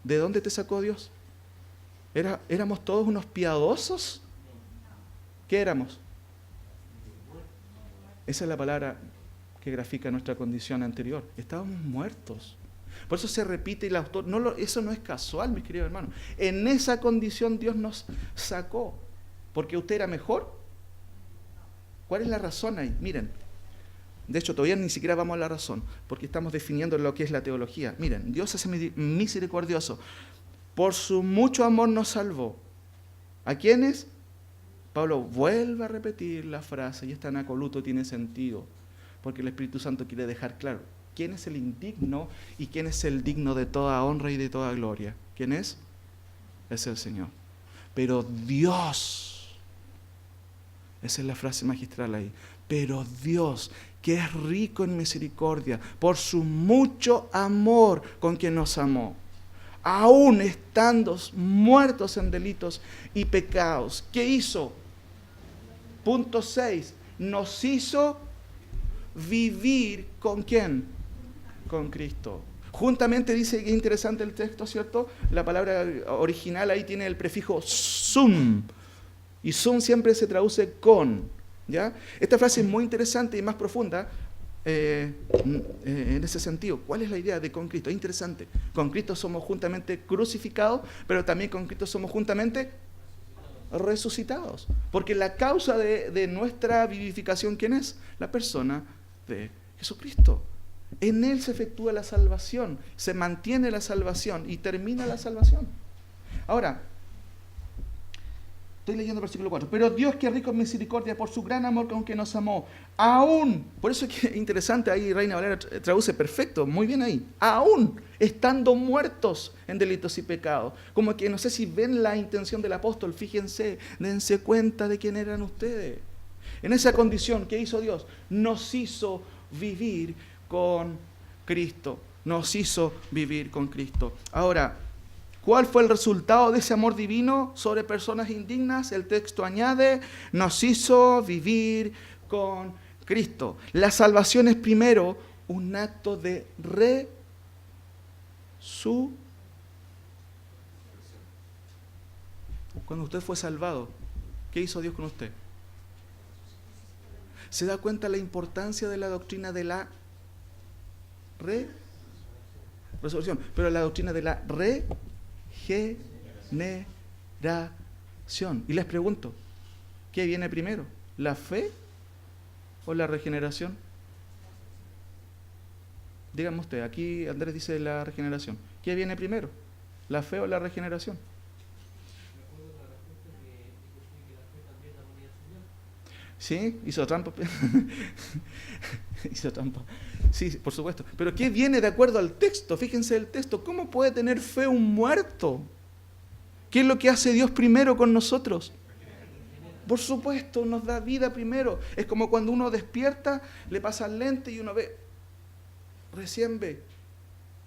¿De dónde te sacó Dios? ¿Éramos todos unos piadosos? ¿Qué éramos? Esa es la palabra que grafica nuestra condición anterior. Estábamos muertos. Por eso se repite y el autor, eso no es casual, mis queridos hermanos. En esa condición Dios nos sacó. ¿Porque usted era mejor? ¿Cuál es la razón ahí? Miren, de hecho todavía ni siquiera vamos a la razón, porque estamos definiendo lo que es la teología. Miren, Dios es misericordioso. Por su mucho amor nos salvó. ¿A quiénes? Pablo vuelve a repetir la frase, y esta en acoluto tiene sentido, porque el Espíritu Santo quiere dejar claro quién es el indigno y quién es el digno de toda honra y de toda gloria. ¿Quién es? Es el Señor. Pero Dios, Esa es la frase magistral ahí. Pero Dios, que es rico en misericordia, por su mucho amor con quien nos amó, aún estando muertos en delitos y pecados, ¿qué hizo? Punto 6. Nos hizo vivir ¿con quién? Con Cristo. Juntamente dice, que interesante el texto, ¿cierto? La palabra original ahí tiene el prefijo sum. Y sum siempre se traduce con. ¿Ya? Esta frase es muy interesante y más profunda en ese sentido. ¿Cuál es la idea de con Cristo? Es interesante. Con Cristo somos juntamente crucificados, pero también con Cristo somos juntamente resucitados. Porque la causa de nuestra vivificación, ¿quién es? La persona de Jesucristo. En Él se efectúa la salvación, se mantiene la salvación y termina la salvación. Ahora, estoy leyendo el versículo 4. Pero Dios, que es rico en misericordia, por su gran amor con que nos amó, aún, por eso es que es interesante, ahí Reina Valera traduce perfecto, muy bien ahí, aún estando muertos en delitos y pecados. Como que no sé si ven la intención del apóstol, fíjense, dense cuenta de quién eran ustedes. En esa condición, ¿qué hizo Dios? Nos hizo vivir con Cristo. Nos hizo vivir con Cristo. Ahora, ¿cuál fue el resultado de ese amor divino sobre personas indignas? El texto añade, nos hizo vivir con Cristo. La salvación es primero un acto de resurrección. Cuando usted fue salvado, ¿qué hizo Dios con usted? ¿Se da cuenta la importancia de la doctrina de la resurrección? Pero la doctrina de la regeneración. Y les pregunto, ¿qué viene primero? ¿La fe o la regeneración? Díganme usted, aquí Andrés dice la regeneración. ¿Qué viene primero? ¿La fe o la regeneración? ¿Sí? ¿Hizo trampa? Hizo trampa. Sí, por supuesto. Pero ¿qué viene de acuerdo al texto? Fíjense el texto. ¿Cómo puede tener fe un muerto? ¿Qué es lo que hace Dios primero con nosotros? Por supuesto, nos da vida primero. Es como cuando uno despierta, le pasa el lente y uno ve, recién ve.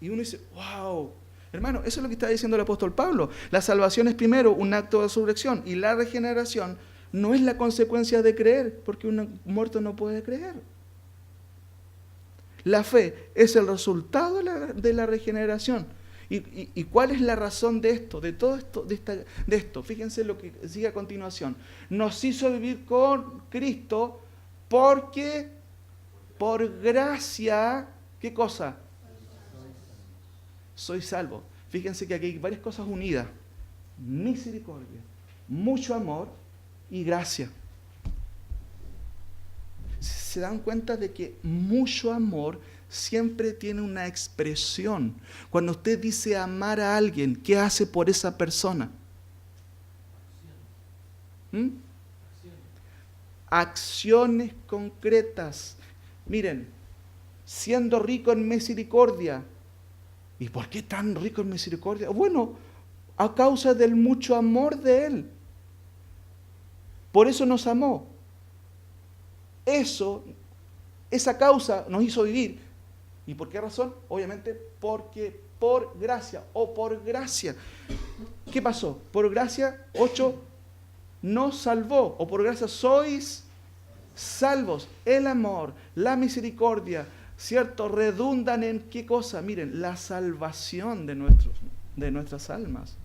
Y uno dice, wow. Hermano, eso es lo que está diciendo el apóstol Pablo. La salvación es primero un acto de resurrección y la regeneración no es la consecuencia de creer, porque un muerto no puede creer. La fe es el resultado de la regeneración. ¿Y cuál es la razón de esto? De todo esto, de esto. Fíjense lo que sigue a continuación. Nos hizo vivir con Cristo porque por gracia, ¿qué cosa? Soy salvo. Fíjense que aquí hay varias cosas unidas. Misericordia, mucho amor y gracia. Se dan cuenta de que mucho amor siempre tiene una expresión. Cuando usted dice amar a alguien, ¿qué hace por esa persona? Acciones concretas. Miren, siendo rico en misericordia. ¿Y por qué tan rico en misericordia? Bueno, a causa del mucho amor de Él. Por eso nos amó. Esa causa nos hizo vivir. ¿Y por qué razón? Obviamente porque por gracia o por gracia. ¿Qué pasó? Por gracia, 8, nos salvó. O por gracia sois salvos. El amor, la misericordia, ¿cierto? Redundan en ¿qué cosa? Miren, la salvación de nuestras almas.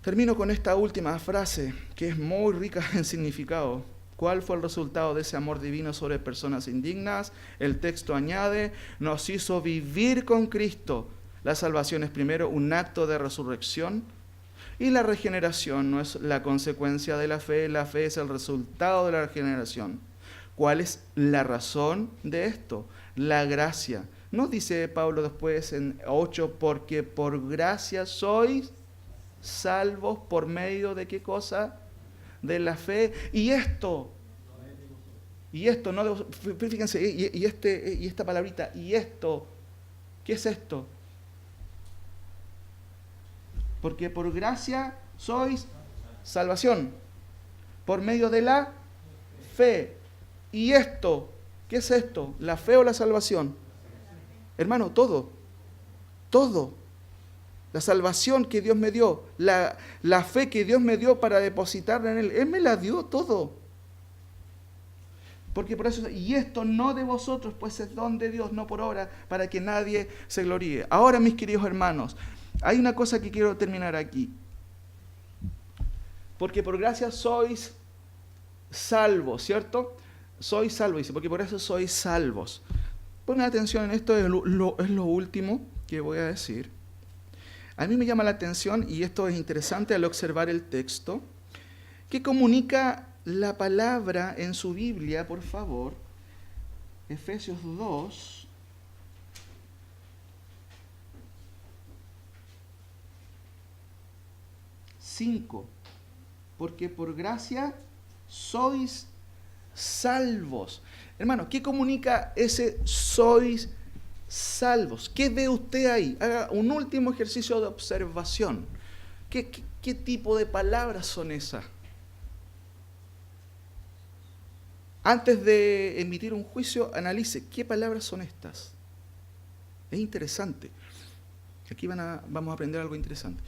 Termino con esta última frase, que es muy rica en significado. ¿Cuál fue el resultado de ese amor divino sobre personas indignas? El texto añade, nos hizo vivir con Cristo. La salvación es primero un acto de resurrección y la regeneración no es la consecuencia de la fe es el resultado de la regeneración. ¿Cuál es la razón de esto? La gracia. ¿No dice Pablo después en 8, porque por gracia sois salvos por medio de qué cosa? De la fe. Y esto, no, fíjense, y esta palabrita, y esto, ¿qué es esto? Porque por gracia sois salvación por medio de la fe. ¿Y esto? ¿Qué es esto? ¿La fe o la salvación? Hermano, todo. Todo. La salvación que Dios me dio, la fe que Dios me dio para depositarla en Él. Él me la dio todo. Porque por eso, y esto no de vosotros, pues es don de Dios, no por obra, para que nadie se gloríe. Ahora, mis queridos hermanos, hay una cosa que quiero terminar aquí. Porque por gracia sois salvos, ¿cierto? Sois salvos, dice, porque por eso sois salvos. Pongan atención en esto, es lo último que voy a decir. A mí me llama la atención, y esto es interesante al observar el texto, que comunica la palabra en su Biblia, por favor, Efesios 2, porque por gracia sois salvos. Hermano, ¿qué comunica ese sois salvos? ¿Qué ve usted ahí? Haga un último ejercicio de observación. ¿Qué tipo de palabras son esas? Antes de emitir un juicio, analice qué palabras son estas. Es interesante. Aquí vamos a aprender algo interesante.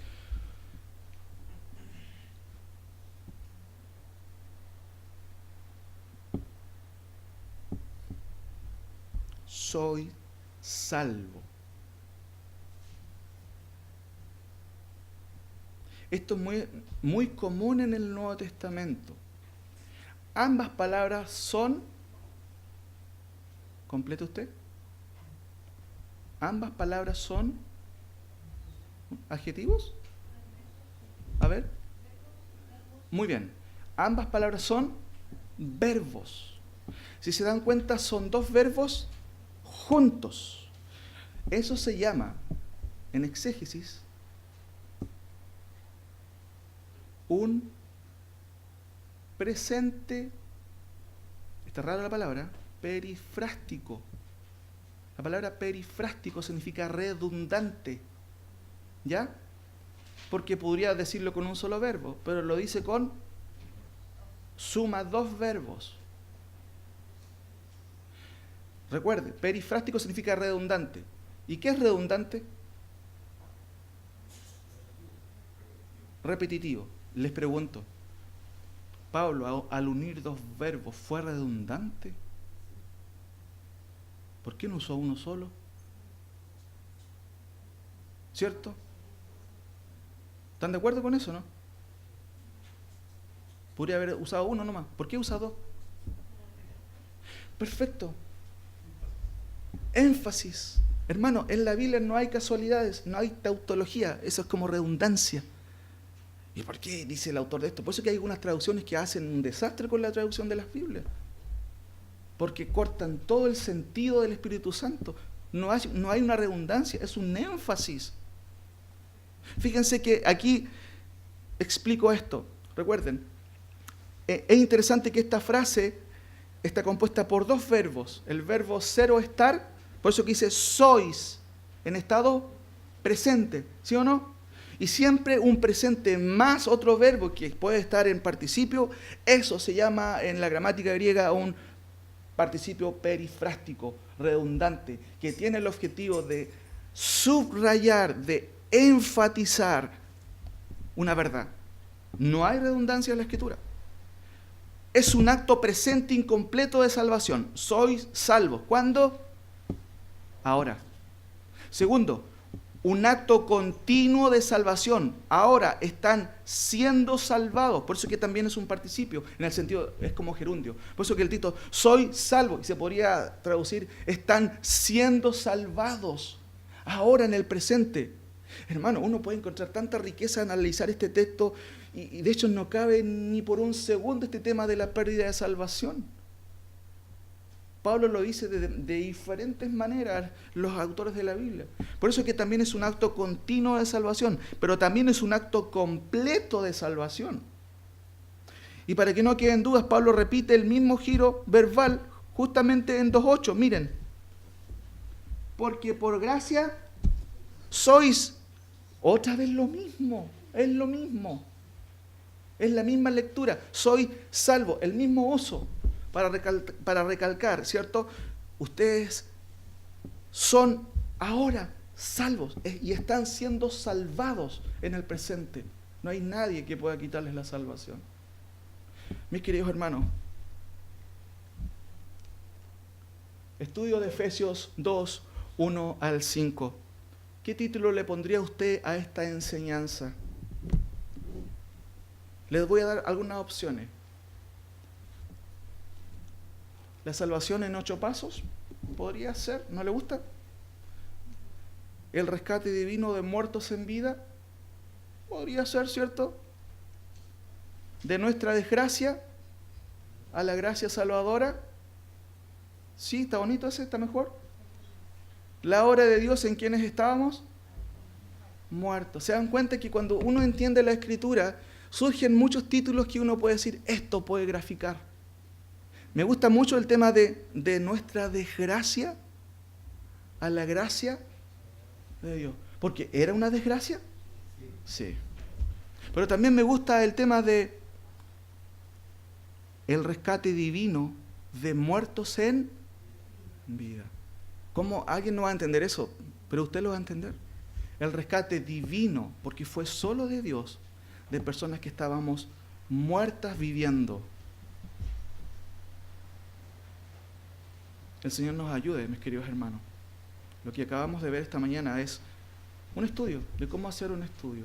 Soy salvo. Esto es muy común en el Nuevo Testamento. Ambas palabras son, ¿completa usted? Ambas palabras son adjetivos. A ver. Muy bien. Ambas palabras son verbos. Si se dan cuenta, son dos verbos juntos. Eso se llama, en exégesis, un presente, está rara la palabra, perifrástico. La palabra perifrástico significa redundante, ¿ya? Porque podría decirlo con un solo verbo, pero lo dice con suma dos verbos. Recuerde, perifrástico significa redundante. ¿Y qué es redundante? Repetitivo. Les pregunto, Pablo, al unir dos verbos, ¿fue redundante? ¿Por qué no usó uno solo? ¿Cierto? ¿Están de acuerdo con eso, no? Podría haber usado uno nomás. ¿Por qué usa dos? Perfecto. Énfasis. Hermano, en la Biblia no hay casualidades, no hay tautología. Eso es como redundancia. ¿Y por qué dice el autor de esto? Por eso que hay algunas traducciones que hacen un desastre con la traducción de las Biblias. Porque cortan todo el sentido del Espíritu Santo. No hay una redundancia, es un énfasis. Fíjense que aquí explico esto. Recuerden, es interesante que esta frase está compuesta por dos verbos. El verbo ser o estar, por eso que dice sois, en estado presente, ¿sí o no? Y siempre un presente más otro verbo que puede estar en participio, eso se llama en la gramática griega un participio perifrástico, redundante, que tiene el objetivo de subrayar, de enfatizar una verdad. No hay redundancia en la escritura. Es un acto presente incompleto de salvación. Sois salvos. ¿Cuándo? Ahora. Segundo, un acto continuo de salvación. Ahora están siendo salvados. Por eso que también es un participio. En el sentido, es como gerundio. Por eso que el título, soy salvo. Y se podría traducir, están siendo salvados. Ahora en el presente. Hermano, uno puede encontrar tanta riqueza en analizar este texto. Y de hecho no cabe ni por un segundo este tema de la pérdida de salvación. Pablo lo dice de diferentes maneras los autores de la Biblia. Por eso que también es un acto continuo de salvación, pero también es un acto completo de salvación. Y para que no queden dudas, Pablo repite el mismo giro verbal justamente en 2:8. Miren, porque por gracia sois otra vez lo mismo, es lo mismo. Es la misma lectura. Soy salvo. El mismo uso para recalcar, ¿cierto? Ustedes son ahora salvos y están siendo salvados en el presente. No hay nadie que pueda quitarles la salvación. Mis queridos hermanos, estudio de Efesios 2, 1 al 5. ¿Qué título le pondría usted a esta enseñanza? Les voy a dar algunas opciones. La salvación en 8 pasos, podría ser, ¿no le gusta? El rescate divino de muertos en vida, podría ser, ¿cierto? De nuestra desgracia a la gracia salvadora. Sí, está bonito ese, está mejor. La obra de Dios en quienes estábamos muertos. Se dan cuenta que cuando uno entiende la Escritura, surgen muchos títulos que uno puede decir, esto puede graficar. Me gusta mucho el tema de nuestra desgracia a la gracia de Dios. Porque ¿era una desgracia? Sí. Pero también me gusta el tema de el rescate divino de muertos en vida. ¿Cómo? Alguien no va a entender eso, pero usted lo va a entender. El rescate divino, porque fue solo de Dios, de personas que estábamos muertas viviendo. El Señor nos ayude, mis queridos hermanos. Lo que acabamos de ver esta mañana es un estudio, de cómo hacer un estudio.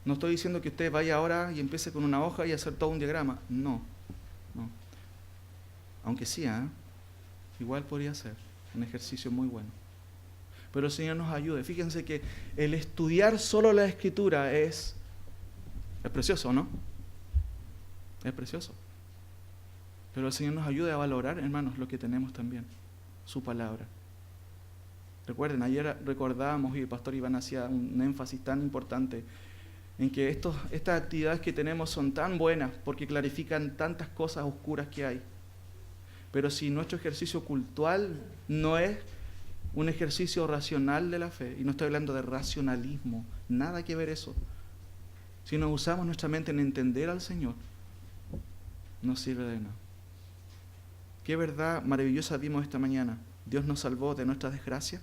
No estoy diciendo que usted vaya ahora y empiece con una hoja y hacer todo un diagrama. No. Aunque sí, igual podría ser un ejercicio muy bueno. Pero el Señor nos ayude. Fíjense que el estudiar solo la Escritura es precioso, ¿no? Es precioso. Pero el Señor nos ayude a valorar, hermanos, lo que tenemos también, su palabra. Recuerden, ayer recordábamos y el pastor Iván hacía un énfasis tan importante en que estas actividades que tenemos son tan buenas porque clarifican tantas cosas oscuras que hay. Pero si nuestro ejercicio cultural no es un ejercicio racional de la fe, y no estoy hablando de racionalismo, nada que ver eso, si no usamos nuestra mente en entender al Señor, no sirve de nada. Qué verdad maravillosa vimos esta mañana. Dios nos salvó de nuestras desgracias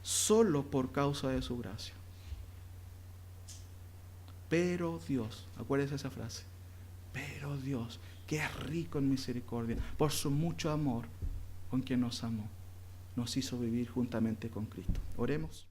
solo por causa de su gracia. Pero Dios, acuérdense esa frase, pero Dios, que es rico en misericordia, por su mucho amor con quien nos amó, nos hizo vivir juntamente con Cristo. Oremos.